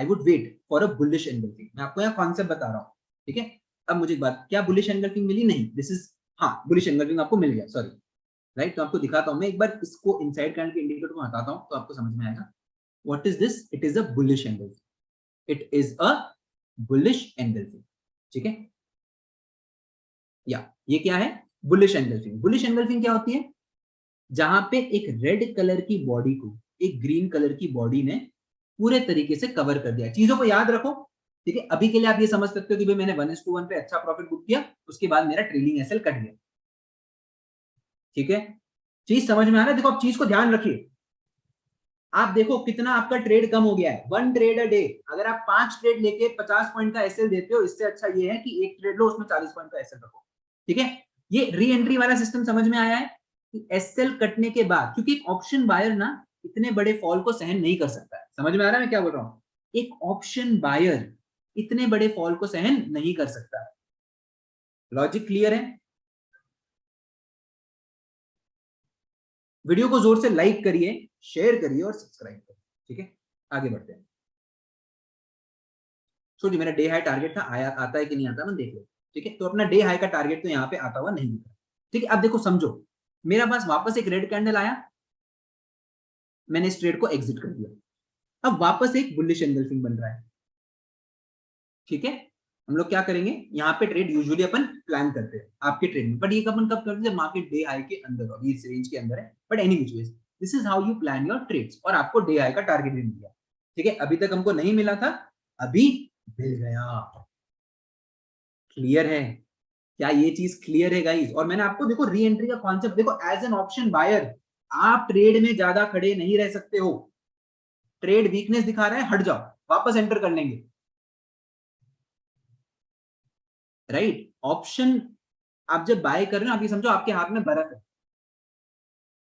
A: would wait for a bullish engulfing. मैं आपको यहाँ कॉन्सेप्ट बता रहा हूँ। ठीक है, अब मुझे एक बात, क्या बुलिश एंगल्फिंग मिली? नहीं, दिस इज, हाँ बुलिश एंगल्फिंग आपको मिल गया, सॉरी, राइट। तो आपको दिखाता हूँ मैं एक बार, इसको इनसाइड कैंडल के इंडिकेटर को हटाता हूँ तो आपको समझ में आएगा। What is this? It is a bullish engulfing. It is a bullish engulfing. ठीक है, या ये क्या है? Bullish engulfing. बुलिश एंगल्फिंग क्या होती है? जहां पे एक रेड कलर की बॉडी को एक ग्रीन कलर की बॉडी ने पूरे तरीके से कवर कर दिया। चीजों को याद रखो। ठीक है, अभी के लिए आप ये समझ सकते हो कि भाई मैंने 1:1 पे अच्छा प्रॉफिट बुक किया, उसके बाद मेरा ट्रेलिंग एसएल कट गया। ठीक है, चीज समझ में आ रहा है? देखो आप चीज को ध्यान रखिए। आप देखो कितना आपका ट्रेड कम हो गया है, 1 ट्रेड अ डे। अगर आप 5 ट्रेड लेके 50 पॉइंट का एसएल देते हो, इससे अच्छा ये है कि एक ट्रेड लो, उसमें 40 पॉइंट का एसएल रखो। ठीक है, ये री एंट्री वाला सिस्टम समझ में आया है कि एसएल कटने के बाद, क्योंकि एक ऑप्शन बायर ना इतने बड़े फॉल को सहन नहीं कर सकता है। समझ में आ रहा है मैं क्या बोल रहा हूँ? एक ऑप्शन बायर इतने बड़े फॉल को सहन नहीं कर सकता है। लॉजिक क्लियर है? वीडियो को जोर से लाइक करिए, शेयर करिए और सब्सक्राइब करिए। ठीक है, आगे बढ़ते हैं। सोचिए मेरा डे हाई टारगेट था, आया आता है कि नहीं आता, मैं देख लो। ठीक है, तो अपना डे हाई का टारगेट तो यहाँ पे आता हुआ नहीं दिख रहा। ठीक है, अब देखो समझो, मेरा पास वापस एक रेड कैंडल आया, मैंने इस ट्रेड को एग्जिट कर दिया। अब वापस एक बुलिश एंगल्फिंग बन रहा है। ठीक है, हम लोग क्या करेंगे, यहाँ पे ट्रेड यूजुअली अपन प्लान करते हैं आपके ट्रेड में, बट ये अपन कब करते हैं? मार्केट डे हाई के अंदर हो, इस रेंज के अंदर है, but any which way this is how you plan your trades. और आपको डे हाई का टारगेट भी मिल गया। ठीक है, अभी तक हमको नहीं मिला था, अभी मिल गया। क्लियर है? क्या ये चीज क्लियर है गाइस? और मैंने आपको देखो री एंट्री का कॉन्सेप्ट देखो, एज एन ऑप्शन बायर आप ट्रेड में ज्यादा खड़े नहीं रह सकते हो। ट्रेड वीकनेस दिखा रहा है, हट जाओ, वापस एंटर कर लेंगे, राइट? ऑप्शन आप जब बाय कर रहे हो, आप ये समझो आपके हाथ में बर्फ है।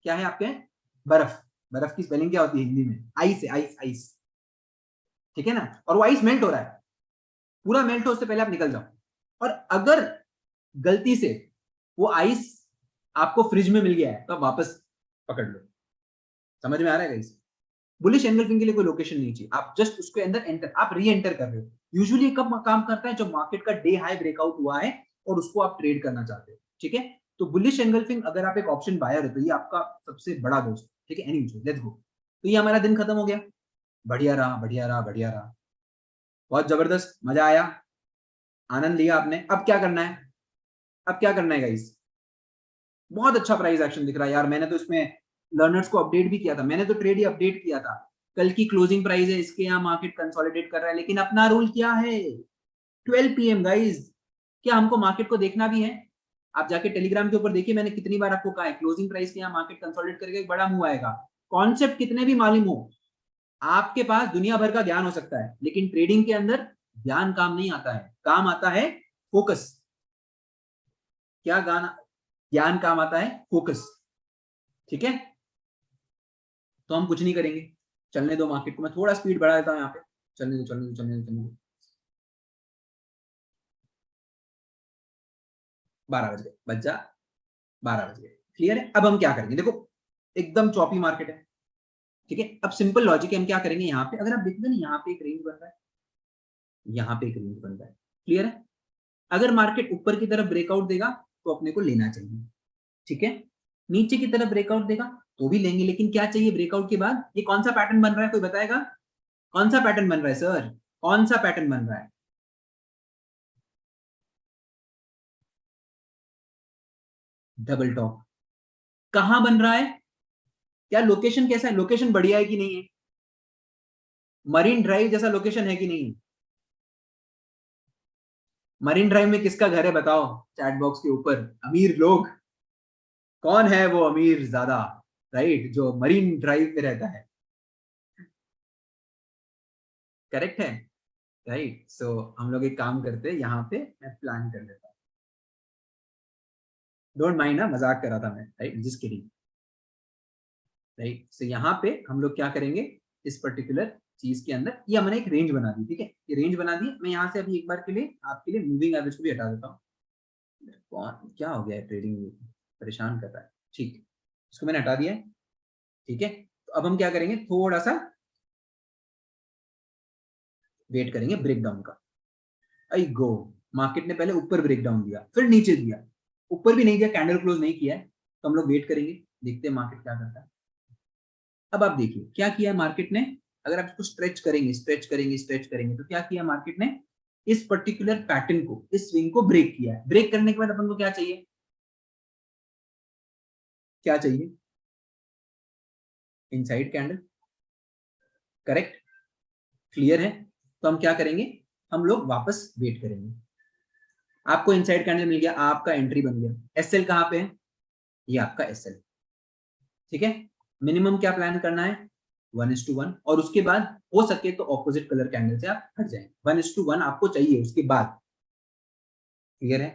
A: क्या है आपके? बर्फ। बर्फ की स्पेलिंग क्या होती है हिंदी में? आइस है, आइस, आइस। ठीक है ना? और वो आइस मेल्ट हो रहा है, पूरा मेल्ट हो उससे पहले आप निकल जाओ। और अगर गलती से वो आइस आपको फ्रिज में मिल गया है तो आप वापस पकड़ लो। समझ में आ रहा है गाइस? बुलिश एंगल्फिंग के लिए कोई लोकेशन नहीं चाहिए, आप जस्ट उसके अंदर एंटर, आप री एंटर कर रहे हो। यूजुअली कब काम करता है? जब मार्केट का डे हाई ब्रेकआउट हुआ है और उसको आप ट्रेड करना चाहते हो। ठीक है? तो बुलिश एंगल्फिंग अगर आप एक ऑप्शन बायर हो तो ये आपका सबसे बड़ा दोस्त। ठीक है? Anyway let's go. तो ये हमारा दिन खत्म हो गया, बढ़िया रहा, बढ़िया रहा, बढ़िया रहा, बहुत जबरदस्त, मजा आया, आनंद लिया आपने। अब क्या करना है? अब क्या करना है गाइस? बहुत अच्छा प्राइस एक्शन दिख रहा है यार। मैंने तो इसमें लर्नर्स को अपडेट भी किया था, मैंने तो ट्रेड ही अपडेट किया था। कल की क्लोजिंग प्राइस है, इसके यहाँ मार्केट कंसोलिडेट कर रहा है, लेकिन अपना रूल क्या है? 12 PM गाइस। क्या हमको मार्केट को देखना भी है? आप जाके टेलीग्राम के ऊपर देखिए, मैंने कितनी बार आपको कहा है क्लोजिंग प्राइस के यहाँ मार्केट कंसोलिडेट करके एक बड़ा मूव आएगा। कॉन्सेप्ट कितने भी मालूम हो, आपके पास दुनिया भर का ज्ञान हो सकता है, लेकिन ट्रेडिंग के अंदर ज्ञान काम नहीं आता है, काम आता है फोकस। क्या ज्ञान काम आता है? फोकस। ठीक है? तो हम कुछ नहीं करेंगे, चलने दो मार्केट को। मैं थोड़ा स्पीड बढ़ा देता हूँ यहाँ पे, चलने दो, चलने दो, चलने दो, चलने दो। 12 बज गए, बज जा, 12 बज गए। क्लियर है? अब हम क्या करेंगे? देखो एकदम चॉपी मार्केट है। ठीक है? अब सिंपल लॉजिक है, हम क्या करेंगे? यहाँ पे अगर आप देखते ना, यहाँ पे एक रेंज बन रहा है, यहाँ पे एक रेंज बन रहा है। क्लियर है? अगर मार्केट ऊपर की तरफ ब्रेकआउट देगा तो अपने को लेना चाहिए। ठीक है? नीचे की तरफ ब्रेकआउट देगा तो भी लेंगे, लेकिन क्या चाहिए ब्रेकआउट के बाद? ये कौन सा पैटर्न बन रहा है, कोई बताएगा? कौन सा पैटर्न बन रहा है सर? कौन सा पैटर्न बन रहा है? Double top. कहां बन रहा है? क्या लोकेशन कैसा है? लोकेशन बढ़िया है कि नहीं है? मरीन ड्राइव जैसा लोकेशन है कि नहीं है? मरीन ड्राइव में किसका घर है बताओ चैट बॉक्स के ऊपर? अमीर लोग। कौन है वो अमीर ज्यादा, राइट, जो मरीन ड्राइव पे रहता है? करेक्ट है, राइट। सो हम लोग एक काम करते हैं, यहाँ पे मैं प्लान कर लेता हूँ। डोंट माइंड ना, मजाक कर रहा था मैं, राइट, जिस किडिंग। राइट, सो यहाँ पे हम लोग क्या करेंगे? इस पर्टिकुलर चीज के अंदर ये हमने एक रेंज बना दी। ठीक है? ये रेंज बना दी। मैं यहाँ से अभी एक बार के लिए आपके लिए मूविंग एवरेज को भी हटा देता हूँ। कौन क्या हो गया है? ट्रेडिंग परेशान कर रहा है। ठीक, इसको मैंने हटा दिया है। ठीक है? तो अब हम क्या करेंगे? थोड़ा सा वेट करेंगे ब्रेकडाउन का। आई गो, मार्केट ने पहले ऊपर ब्रेकडाउन दिया, फिर नीचे दिया, ऊपर भी नहीं दिया, कैंडल क्लोज नहीं किया है, तो हम लोग वेट करेंगे, देखते हैं मार्केट क्या करता है। अब आप देखिए क्या किया मार्केट ने। अगर आप इसको स्ट्रेच करेंगे, स्ट्रेच करेंगे, स्ट्रेच करेंगे, तो क्या किया मार्केट ने? इस पर्टिकुलर पैटर्न को, इस स्विंग को ब्रेक किया है। ब्रेक करने के बाद अपन को क्या चाहिए? क्या चाहिए? Inside candle. करेक्ट? क्लियर है? तो हम क्या करेंगे? हम लोग वापस वेट करेंगे। आपको इनसाइड कैंडल मिल गया, आपका एंट्री बन गया। एसएल कहाँ पे है? ये आपका एसएल। ठीक है? मिनिमम क्या प्लान करना है? 1:1, और उसके बाद हो सके तो ऑपोजिट कलर कैंडल से आप हट जाएं। 1:1 आपको चाहिए उसके बाद। क्लियर है?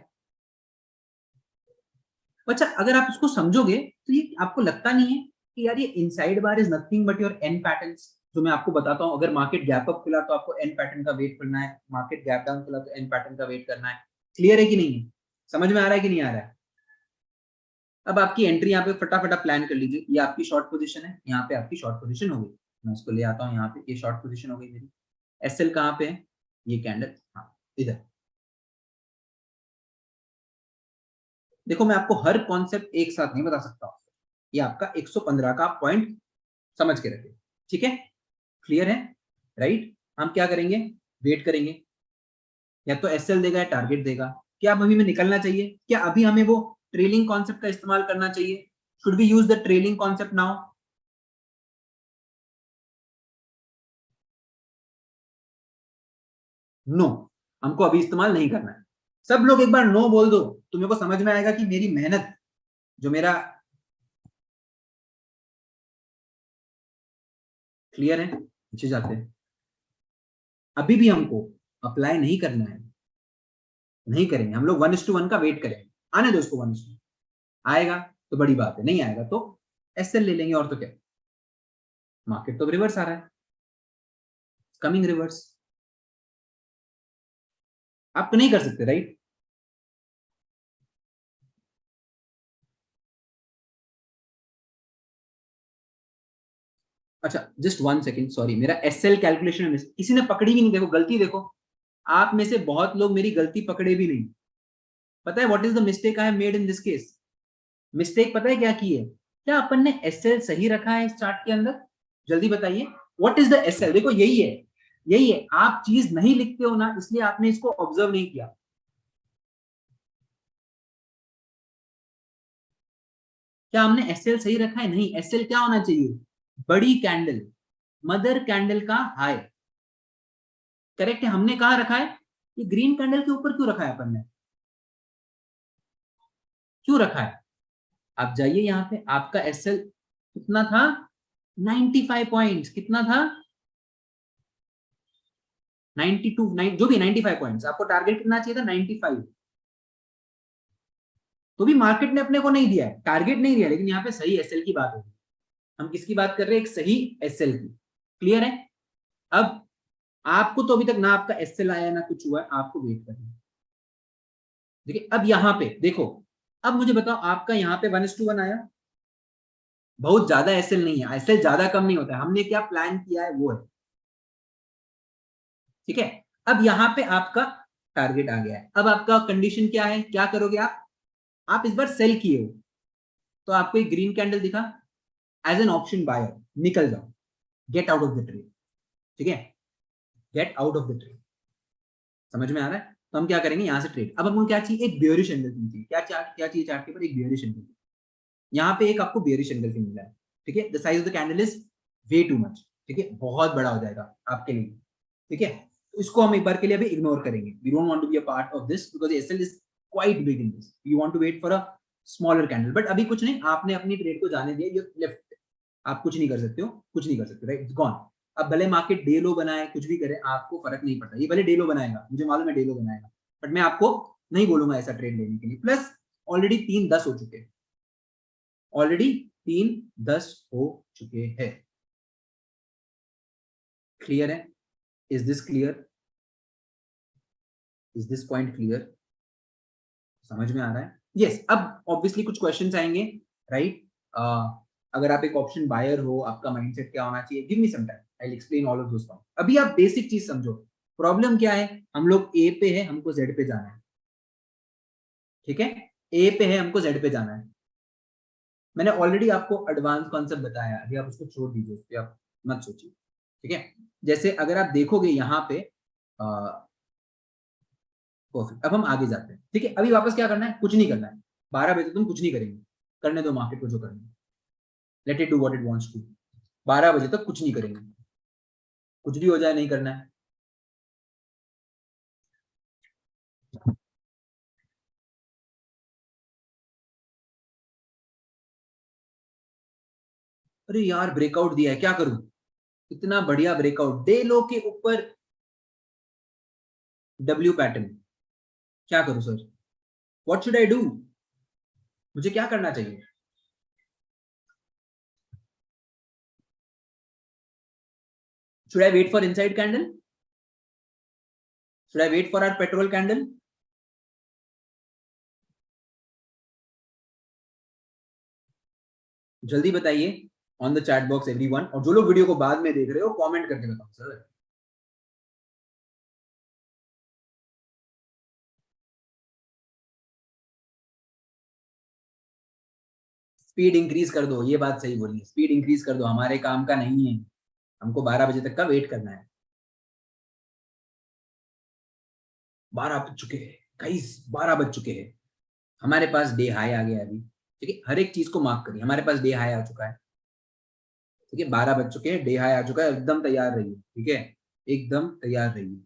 A: अच्छा, अगर आप इसको समझोगे तो ये आपको लगता नहीं है कि यार ये inside bar is nothing but your an patterns? जो मैं आपको बताता हूँ, अगर मार्केट गैप अप खुला तो आपको एन पैटर्न का वेट करना है, मार्केट गैप डाउन खुला तो एन पैटर्न का वेट करना है। क्लियर है कि नहीं है? समझ में आ रहा है कि नहीं आ रहा है? अब आपकी एंट्री यहाँ पे फटाफटा प्लान कर लीजिए। ये आपकी शॉर्ट पोजीशन है, यहाँ पे आपकी शॉर्ट पोजीशन हो गई। मैं इसको ले आता हूँ यहाँ पे, ये शॉर्ट पोजीशन हो गई मेरी। एसएल कहाँ पे है? ये कैंडल, हाँ, इधर। देखो मैं आपको हर कॉन्सेप्ट एक साथ नहीं बता सकता, ये आपका 115 का पॉइंट समझ के रखिए। ठीक है? क्लियर है? राइट? हम क्या करेंगे? वेट करेंगे, या तो एसएल देगा या टारगेट देगा। क्या अब अभी में निकलना चाहिए? क्या अभी हमें वो ट्रेलिंग कॉन्सेप्ट का इस्तेमाल करना चाहिए? Should we use the trailing concept now? No, हमको अभी इस्तेमाल नहीं करना है। सब लोग एक बार नो बोल दो तो मेरे को समझ में आएगा कि मेरी मेहनत, जो मेरा, क्लियर है? नीचे जाते हैं। अभी भी हमको अप्लाई नहीं करना है, नहीं करेंगे हम लोग, 1:1 का वेट करेंगे। आने दो उसको 1:1, आएगा तो बड़ी बात है, नहीं आएगा तो एसएल ले लेंगे, और तो क्या। मार्केट तो रिवर्स आ रहा है, कमिंग रिवर्स, आप नहीं कर सकते, राइट? अच्छा जस्ट 1 सेकेंड, सॉरी, मेरा एसएल कैलकुलेशन में किसी ने पकड़ी भी नहीं, देखो गलती देखो, आप में से बहुत लोग मेरी गलती पकड़े भी नहीं। पता है what is the mistake I have made in this case? Mistake पता है क्या की है? क्या अपन ने एसएल सही रखा है इस चार्ट के अंदर? जल्दी बताइए, व्हाट इज द एसएल? देखो यही है, यही है, आप चीज नहीं लिखते हो ना, इसलिए आपने इसको ऑब्जर्व नहीं किया। क्या हमने एसएल सही रखा है? नहीं, एसएल क्या होना चाहिए? बड़ी कैंडल, मदर कैंडल का हाई, करेक्ट है। हमने कहा रखा है, ये ग्रीन कैंडल के ऊपर क्यों रखा है अपन ने? क्यों रखा है? आप जाइए यहाँ पे, आपका एसएल कितना था? 95 पॉइंट्स। कितना था? 92, जो भी 95 पॉइंट्स, आपको टारगेट कितना चाहिए था? 95। तो भी मार्केट ने अपने को नहीं दिया है, टारगेट नहीं दिया, लेकिन यहाँ पे सही एसएल की बात होगी। हम किसकी बात कर रहे हैं? एक सही एसएल की। क्लियर है? अब आपको तो अभी तक ना आपका एसएल आया ना कुछ हुआ है, आपको वेट करना है। देखिए अब यहाँ पे देखो, अब मुझे बताओ, आपका यहाँ पे 1:1 आया, बहुत ज्यादा एसएल नहीं है, एसएल ज्यादा कम नहीं होता है, हमने क्या प्लान किया है वो है, ठीक है। अब यहाँ पे आपका टारगेट आ गया है, अब आपका कंडीशन क्या है, क्या करोगे आप इस बार सेल किए हो, तो आपको एक ग्रीन कैंडल दिखा, एज एन ऑप्शन बायर निकल जाओ, get out of the trade, ठीक है, get out of the trade. समझ में आ रहा है? तो हम क्या करेंगे यहाँ से ट्रेड। अब हमको क्या चाहिए? एक बियरिश एंगल चाहिए। क्या चाहिए चार्ट के ऊपर? एक बियरिश एंगल। यहाँ पे एक आपको बियरिश एंगल मिल रहा है, ठीक है, the size of the candle is way too much, ठीक है, बहुत बड़ा हो जाएगा आपके लिए, ठीक है। इसको हम एक बार के लिए अभी इग्नोर करेंगे, we don't want to be a part of this because SL is quite big in this, we want to wait for a smaller candle. But अभी कुछ नहीं, आपने अपनी ट्रेड को जाने दिया, यू लेफ्ट, आप कुछ नहीं कर सकते हो, कुछ नहीं कर सकते, राइट, इट्स गॉन। अब भले मार्केट डे लो बनाए, कुछ भी करे, आपको फर्क नहीं पड़ता, ये भले डे लो बनाएगा, मुझे मालूम है डे लो बनाएगा, बट मैं आपको नहीं बोलूंगा ऐसा ट्रेड लेने के लिए। प्लस ऑलरेडी 3:10 हो चुके हैं, ऑलरेडी 3:10 हो चुके हैं। क्लियर है? Is this clear? Is this point clear? समझ में आ रहा है? यस yes, अब ऑब्वियसली कुछ क्वेश्चंस आएंगे, राइट? अगर आप एक ऑप्शन बायर हो, आपका माइंडसेट क्या होना चाहिए? Give me some time, I will explain all of those points. अभी आप बेसिक चीज समझो, प्रॉब्लम क्या है, हम लोग ए पे है, हमको जेड पे जाना है, ठीक है, ए पे है, हमको जेड पे जाना है। मैंने ऑलरेडी आपको एडवांस कॉन्सेप्ट बताया, अभी आप उसको छोड़ दीजिए, उस पर आप मत सोचिए, ठीक है। जैसे अगर आप देखोगे यहाँ पे, परफेक्ट, अब हम आगे जाते हैं, ठीक है। अभी वापस क्या करना है? कुछ नहीं करना है, 12 बजे तुम कुछ नहीं करेंगे, करने दो मार्केट को जो करना है, let it do what it wants to. 12 बजे तक कुछ नहीं करेंगे, कुछ भी हो जाए नहीं करना है। अरे यार ब्रेकआउट दिया है, क्या करूं? इतना बढ़िया ब्रेकआउट डे लो के ऊपर, डब्ल्यू पैटर्न, क्या करूं sir? What should I do? मुझे क्या करना चाहिए? Should I wait for inside candle? Should I wait for our petrol candle? जल्दी बताइए on the chat box everyone, और जो लोग वीडियो को बाद में देख रहे हो कमेंट करके बताओ सर। स्पीड इंक्रीज कर दो, ये बात सही बोली, स्पीड इंक्रीज कर दो, हमारे काम का नहीं है, हमको 12 बजे तक का वेट करना है। 12 बज चुके हैं गाइस, 12 बज चुके हैं, हमारे पास डे हाई आ गया अभी, ठीक है, हर एक चीज को मार्क करिए, हमारे पास डे हाई आ चुका है, ठीक है, 12 बज चुके हैं, डे हाई आ चुका है, एकदम तैयार रहिए, ठीक है, एकदम तैयार रहिए।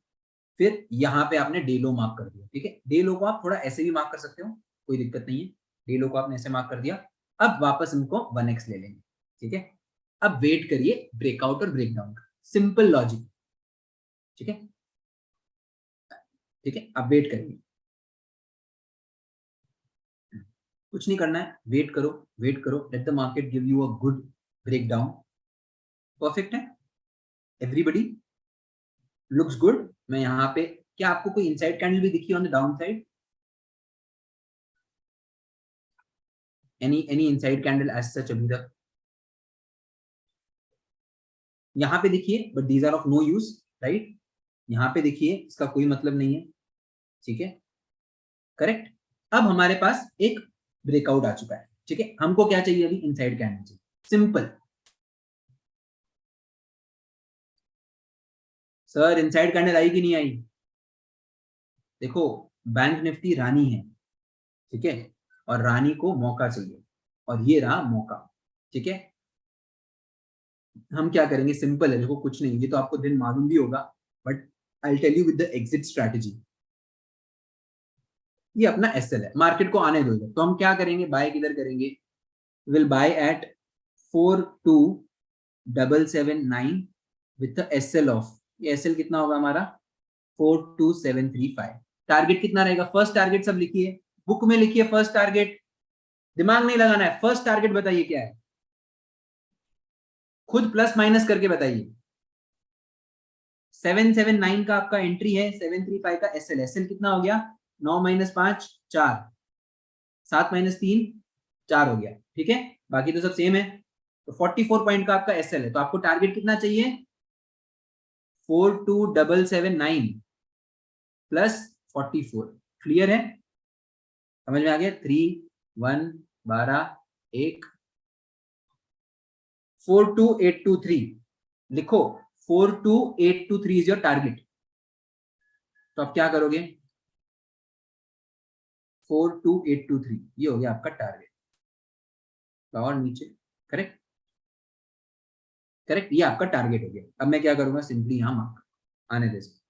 A: फिर यहाँ पे आपने डे लो मार्क कर दिया, ठीक है। डे लो को आप थोड़ा ऐसे भी मार्क कर सकते हो, कोई दिक्कत नहीं है। डे लो को आपने ऐसे मार्क कर दिया। अब वापस इनको 1x ले लेंगे, ठीक है। अब वेट करिए ब्रेकआउट और ब्रेकडाउन का, सिंपल लॉजिक, ठीक है। ठीक है, अब वेट करिए, कुछ नहीं करना है, वेट करो, वेट करो, late the market give you a good breakdown. Perfect है, एवरीबडी लुक्स गुड। मैं यहाँ पे, क्या आपको कोई इनसाइड कैंडल भी दिखी on the down side? Any inside candle as such अभी तक? यहाँ पे देखिए, but these are of no use, right. यहाँ पे देखिए, इसका कोई मतलब नहीं है, ठीक है, करेक्ट। अब हमारे पास एक ब्रेकआउट आ चुका है, ठीक है। हमको क्या चाहिए अभी? इनसाइड कैंडल चाहिए, सिंपल। सर इनसाइड कैंडल आई कि नहीं आई? देखो, बैंक निफ्टी रानी है, ठीक है, और रानी को मौका चाहिए, और ये रहा मौका, ठीक है। हम क्या करेंगे? सिंपल है, देखो कुछ नहीं, ये तो आपको दिन मालूम भी होगा, but I tell you with the exit strategy. ये अपना एसएल है, मार्केट को आने दो, तो हम क्या करेंगे? बाय किधर करेंगे? Will buy at 42779 with the SL off, ये एसएल कितना होगा हमारा? 42735। टारगेट कितना रहेगा? फर्स्ट टारगेट सब लिखिए, बुक में लिखिए फर्स्ट टारगेट, दिमाग नहीं लगाना है, फर्स्ट टारगेट बताइए क्या है, खुद प्लस माइनस करके बताइए। 779 का आपका एंट्री है, 735 का एसएल, एसएल कितना हो गया? 9 माइनस 5 4, 7 माइनस 3 4 हो गया, ठीक है। बाकी तो सब सेम है। तो 44 पॉइंट का आपका एसएल है, तो आपको टारगेट कितना चाहिए? 42779 प्लस 44। क्लियर है? समझ में आ गया? 3 1 12 1 42823 लिखो, 42823 इज योर टारगेट। तो आप क्या करोगे? 42823 ये हो गया आपका टारगेट, और नीचे, करेक्ट, करेक्ट, ये आपका टारगेट हो गया। अब मैं क्या करूंगा? सिंपली यहां मार्क, आने दे इसको,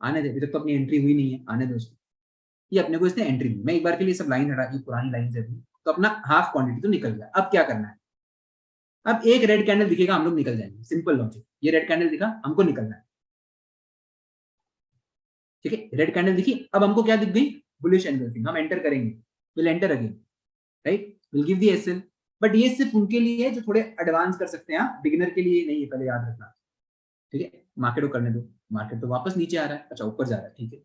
A: आने दे, अभी तक तो अपनी एंट्री हुई नहीं है, आने दो इसको। ये अपने को इसने एंट्री दी, मैं एक बार के लिए सब लाइन हटा, ये पुरानी लाइन से थी, तो अपना हाफ क्वांटिटी तो निकल गया। अब क्या करना है? अब एक रेड कैंडल दिखेगा, हम लोग निकल जाएंगे, सिंपल लॉजिक। ये रेड कैंडल दिखा, हमको निकलना है, ठीक है। रेड कैंडल दिखी, अब हमको क्या दिख गई? बुलिश एंगल्फिंग, हम एंटर करेंगे, will enter again, right, will give the SL. But ये सिर्फ उनके लिए है जो थोड़े एडवांस कर सकते हैं, बिगिनर के लिए नहीं है, पहले याद रखना, ठीक है। मार्केट को करने दो, मार्केट तो वापस नीचे आ रहा है, अच्छा ऊपर जा रहा है, ठीक है।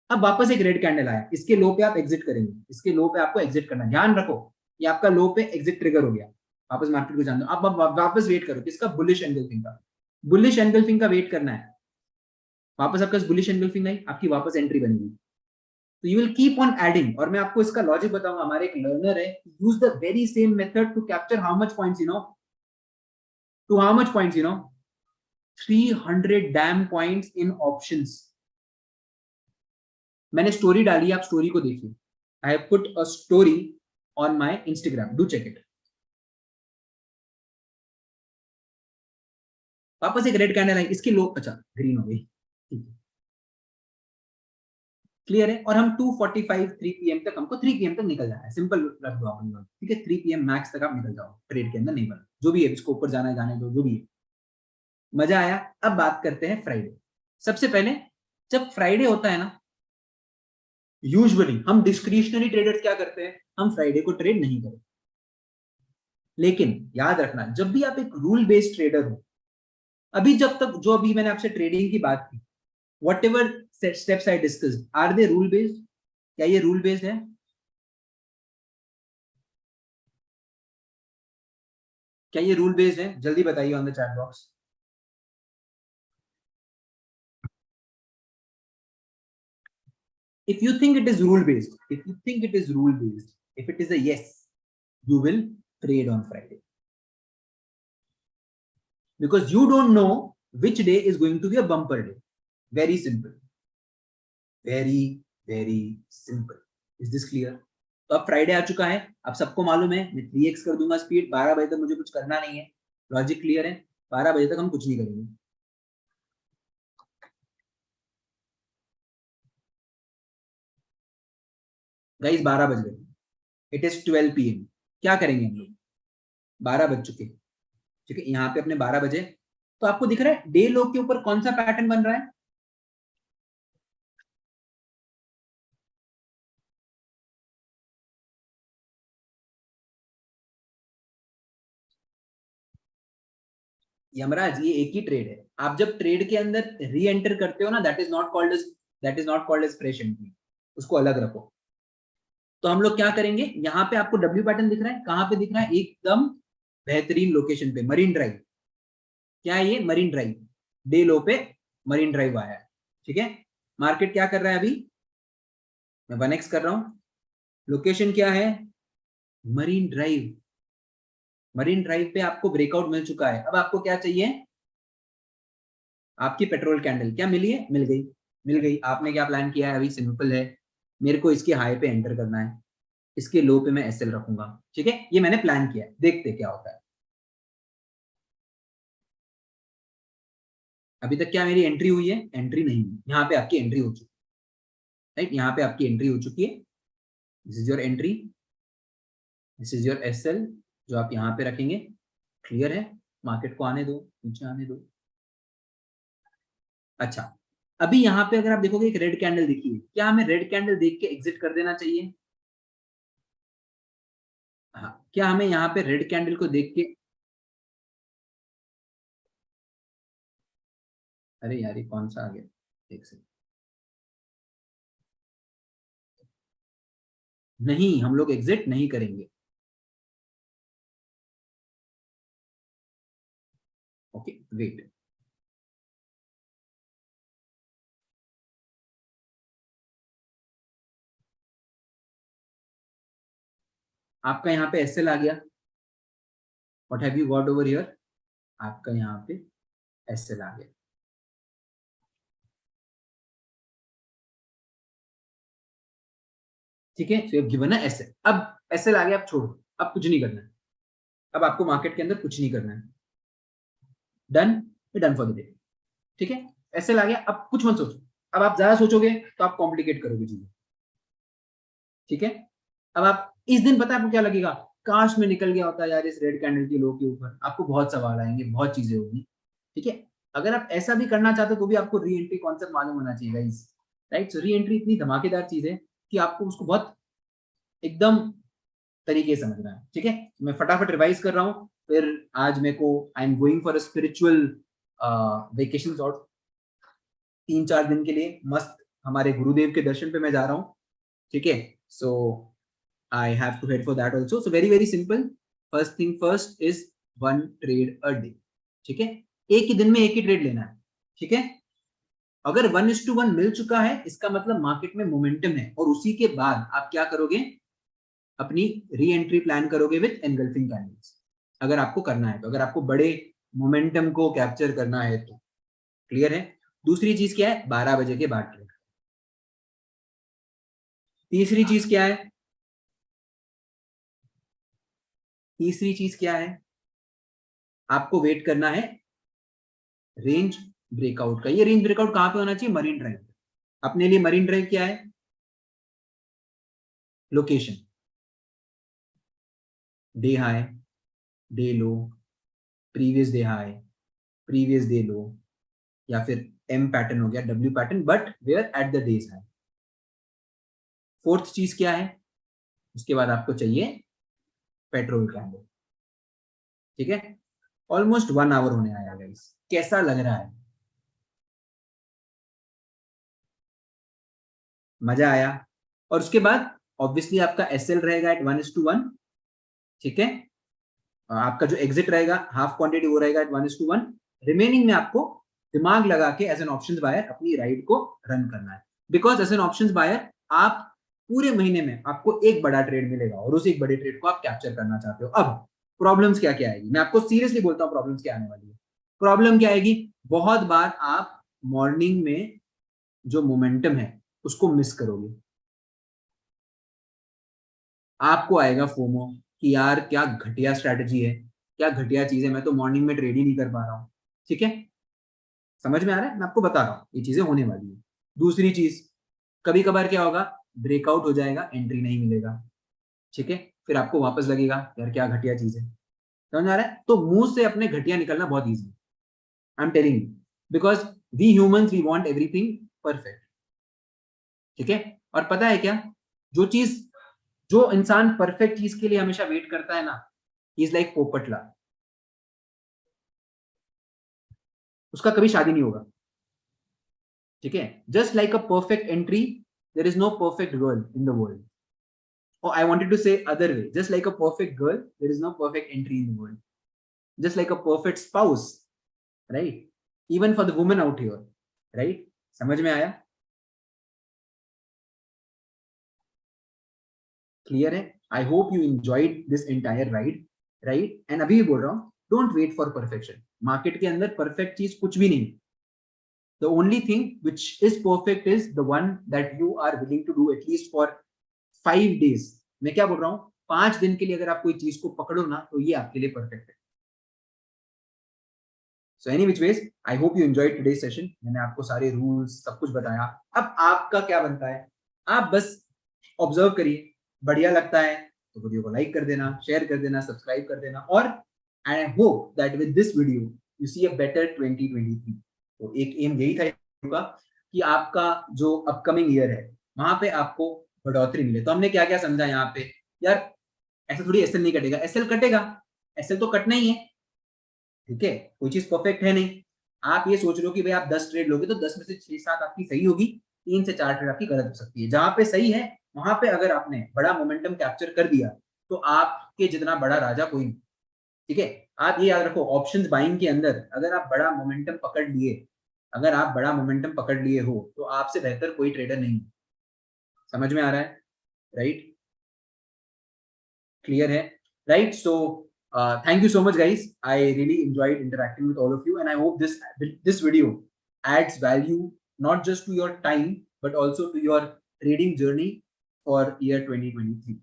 A: अब वापस एक रेड कैंडल आया, इसके लो पे आप एग्जिट करेंगे, इसके लो पे आपको एग्जिट करना है, ध्यान रखो, ये आपका लो पे एग्जिट ट्रिगर हो गया, वापस मार्केट को जान दो। अब वापस वेट करो किसका? बुलिश एंगल्फिंग का, बुलिश एंगल्फिंग का वेट करना है। वापस आपका बुलिश एंगल्फिंग आई, आपकी वापस एंट्री बनेगी, तो you will keep on adding. और मैं आपको इसका लॉजिक बताऊंगा, हमारे एक लर्नर है, use the very same method to capture how much points, you know, to how much points, you know, 300 damn points in options. मैंने स्टोरी डाली, आप स्टोरी को देखिए, I have put a story on my Instagram, do check it. वापस एक red candle आई, इसकी लो, अच्छा green हो गई, ठीक है, क्लियर है। और हम 2:45 3 पीएम तक, हमको 3 पीएम तक निकल जाना है, सिंपल रख दो आप, ठीक है। 3 पीएम मैक्स तक आप निकल जाओ, ट्रेड के अंदर नहीं बना, जो भी है, इसको ऊपर जाना है जाने दो, जो भी है। मजा आया? अब बात करते हैं फ्राइडे। सबसे पहले, जब फ्राइडे होता है ना, यूजुअली हम डिस्क्रिशनरी ट्रेडर्स क्या करते हैं? हम फ्राइडे को ट्रेड नहीं करते। लेकिन याद रखना, जब भी आप एक रूल बेस्ड ट्रेडर हो, अभी जब तक जो अभी मैंने आपसे ट्रेडिंग की बात की, whatever steps I discussed, are they rule based? क्या ये रूल बेस्ड है? क्या ये रूल बेस्ड है? जल्दी बताइए on the chat box. If you think it is rule based, if you think it is rule based, if it is a yes, you will trade on Friday, because you don't know which day is going to be a bumper day. Very simple, very very simple. Is this clear? तो अब Friday आ चुका है, अब सबको मालूम है, मैं 3x कर दूंगा स्पीड, 12 बजे तक मुझे कुछ करना नहीं है, लॉजिक क्लियर है? 12 बजे तक हम कुछ नहीं करेंगे। गाइस 12 बज गए, इट इज 12 PM। क्या करेंगे हम लोग? 12 बज चुके, ठीक है, यहाँ पे अपने 12 बजे। तो आपको दिख रहा है डे लो के ऊपर कौन सा पैटर्न बन रहा है? यमराज ये एक ही ट्रेड है। आप जब ट्रेड के अंदर री एंटर करते हो ना, that is not called as fresh entry, उसको अलग रखो। तो हम लोग क्या करेंगे, यहाँ पे आपको डब्ल्यू पैटर्न दिख रहा है, कहाँ पे दिख रहा है? एकदम बेहतरीन लोकेशन पे, मरीन ड्राइव। क्या है ये? Marine drive. डे लो पे मरीन ड्राइव आया है, ठीक है। मार्केट क्या कर रहा है अभी? मैं 1x कर रहा हूं। लोकेशन क्या है? Marine drive. मरीन ड्राइव पे आपको ब्रेकआउट मिल चुका है। अब आपको क्या चाहिए? आपकी पेट्रोल कैंडल क्या मिली है? मिल गई, मिल गई। आपने क्या प्लान किया है अभी? सिंपल है, मेरे को इसके हाई पे एंटर करना है, इसके लो पे मैं एसएल रखूंगा, ठीक है। ये मैंने प्लान किया है, देखते क्या होता है। अभी तक क्या मेरी एंट्री हुई है? एंट्री नहीं हुई। यहाँ पे आपकी एंट्री हो चुकी है, राइट? यहाँ पे आपकी एंट्री हो चुकी है। This is your entry, this is your SL जो आप यहाँ पे रखेंगे। क्लियर है? मार्केट को आने दो, नीचे आने दो। अच्छा, अभी यहाँ पे अगर आप देखोगे एक रेड कैंडल दिखी है, क्या हमें रेड कैंडल देख के एग्जिट कर देना चाहिए? हाँ, क्या हमें यहाँ पे रेड कैंडल को देख के, अरे यार ये कौन सा आ गया, एक सेकंड। नहीं, हम लोग एग्जिट नहीं करेंगे। ओके वेट, आपका यहाँ पे एसएल आ गया। What have you got over here? आपका यहाँ पे एसएल आ गया, ठीक है। सो यू गिवन है एसएल। अब एसएल आ गया, आप छोड़ो, अब कुछ नहीं करना है। अब आपको मार्केट के अंदर कुछ नहीं करना है। Done, done for the day, ठीक है। एसएल आ गया, अब कुछ मत सोचो। अब आप ज्यादा सोचोगे तो आप कॉम्प्लिकेट करोगे चीजें, ठीक है। अब आप इस दिन, पता है आपको क्या लगेगा? काश में निकल गया होता यार इस रेड कैंडल की लो के ऊपर। आपको बहुत सवाल आएंगे, बहुत चीजें होंगी, ठीक है। अगर आप ऐसा भी करना चाहते हो तो भी आपको री एंट्री कॉन्सेप्ट मालूम होना चाहिए गाइस, राइट। सो री एंट्री इतनी धमाकेदार चीज है कि आपको उसको बहुत एकदम तरीके से समझना है, ठीक है। मैं फटाफट रिवाइज कर रहा हूँ, फिर आज मेरे को I am going for a spiritual vacation और 3-4 दिन के लिए मस्त हमारे गुरुदेव के दर्शन पे मैं जा रहा हूँ, ठीक है। सो I have to head for that also. So very simple. First thing first is one trade a day. ठीक है, एक ही दिन में एक ही ट्रेड लेना है, ठीक है। अगर 1:1 मिल चुका है, इसका मतलब मार्केट में मोमेंटम है, और उसी के बाद आप क्या करोगे? अपनी री एंट्री प्लान करोगे विद एनगल्फिंग कैंडल्स। अगर आपको करना है तो, अगर आपको बड़े मोमेंटम को कैप्चर करना है तो। क्लियर है? दूसरी चीज क्या है? 12 बजे के बाद ट्रेड। तीसरी चीज क्या है? तीसरी चीज क्या है? आपको वेट करना है रेंज ब्रेकआउट का। ये रेंज ब्रेकआउट कहां पे होना चाहिए? मरीन ड्राइव। अपने लिए मरीन ड्राइव क्या है? Location, day high, day low, previous day high, previous day low, या फिर एम पैटर्न हो गया, W pattern, but where at the day's high. Fourth चीज क्या है? उसके बाद आपको चाहिए पेट्रोल कैंडल, ठीक है। ऑलमोस्ट 1 आवर होने आया गाइस, कैसा लग रहा है? मजा आया? और उसके बाद ऑब्वियसली आपका एसएल रहेगा एट 1:1, ठीक है। आपका जो एग्जिट रहेगा हाफ क्वांटिटी वो रहेगा एट 1:1। रिमेनिंग में आपको दिमाग लगा के एज एन ऑप्शंस बायर अपनी राइड को रन करना है, because as an options buyer आप पूरे महीने में आपको एक बड़ा ट्रेड मिलेगा, और उस एक बड़े ट्रेड को आप कैप्चर करना चाहते हो। अब प्रॉब्लम्स क्या क्या आएगी, मैं आपको सीरियसली बोलता हूँ प्रॉब्लम्स क्या आने वाली है। प्रॉब्लम क्या आएगी? बहुत बार आप मॉर्निंग में जो मोमेंटम है उसको मिस करोगे। आपको आएगा फोमो कि यार क्या घटिया स्ट्रैटेजी है, क्या घटिया चीज है, मैं तो मॉर्निंग में ट्रेड ही नहीं कर पा रहा हूँ, ठीक है। समझ में आ रहा है? मैं आपको बता रहा हूँ ये चीजें होने वाली है। दूसरी चीज, कभी कभार क्या होगा, ब्रेकआउट हो जाएगा, एंट्री नहीं मिलेगा, ठीक है, फिर आपको वापस लगेगा यार क्या घटिया चीज है, समझ आ रहा है? तो मुंह से अपने घटिया निकलना बहुत easy, I am telling you, because we humans we want everything perfect, ठीक है। और पता है क्या, जो इंसान परफेक्ट चीज के लिए हमेशा वेट करता है ना, ही इज लाइक पोपटला, उसका कभी शादी नहीं होगा, ठीक है। Just like a perfect entry, there is no perfect girl in the world, or I wanted to say other way, just like a perfect girl, there is no perfect entry in the world, just like a perfect spouse, right? Even for the woman out here, right? समझ में आया? Clear है? I hope you enjoyed this entire ride, right? And अभी भी बोल रहा हूँ, don't wait for perfection, market के अंदर परफेक्ट चीज कुछ भी नहीं, the only thing which is perfect is the one that you are willing to do at least for 5 days. मैं क्या बोल रहा हूँ, 5 दिन के लिए अगर आप कोई चीज को पकड़ो ना, तो ये आपके लिए परफेक्ट है। So any which ways, I hope you enjoyed today's session. मैंने आपको सारे रूल्स सब कुछ बताया। अब आपका क्या बनता है, आप बस ऑब्जर्व करिए, बढ़िया लगता है तो वीडियो को लाइक कर देना, शेयर कर देना, सब्सक्राइब कर देना, और I hope that with this video you see a better 2023। तो एक एम यही था कि आपका जो अपकमिंग ईयर है वहां पे आपको बढ़ोतरी मिले। तो हमने क्या क्या समझा यहाँ पे, यार ऐसा थोड़ी एसएल नहीं कटेगा, एसएल कटेगा, एसएल तो कटना ही है, ठीक है, कोई चीज परफेक्ट है नहीं। आप ये सोच रहे हो कि भाई आप 10 ट्रेड लोगे तो 10 में से 6-7 आपकी सही होगी, 3 से 4 ट्रेड आपकी गलत हो सकती है। जहां पे सही है वहां पे अगर आपने बड़ा मोमेंटम कैप्चर कर दिया तो आपके जितना बड़ा राजा कोई नहीं, ठीक है। आप ये याद रखो, ऑप्शंस बाइंग के अंदर अगर आप बड़ा मोमेंटम पकड़ लिए, अगर आप बड़ा मोमेंटम पकड़ लिए हो तो आपसे बेहतर कोई ट्रेडर नहीं, समझ में आ रहा है, राइट? क्लियर है, right? So thank you so much guys, I really enjoyed interacting with all of you, and I hope this video adds value not just to your time but also to your trading journey for year 2023.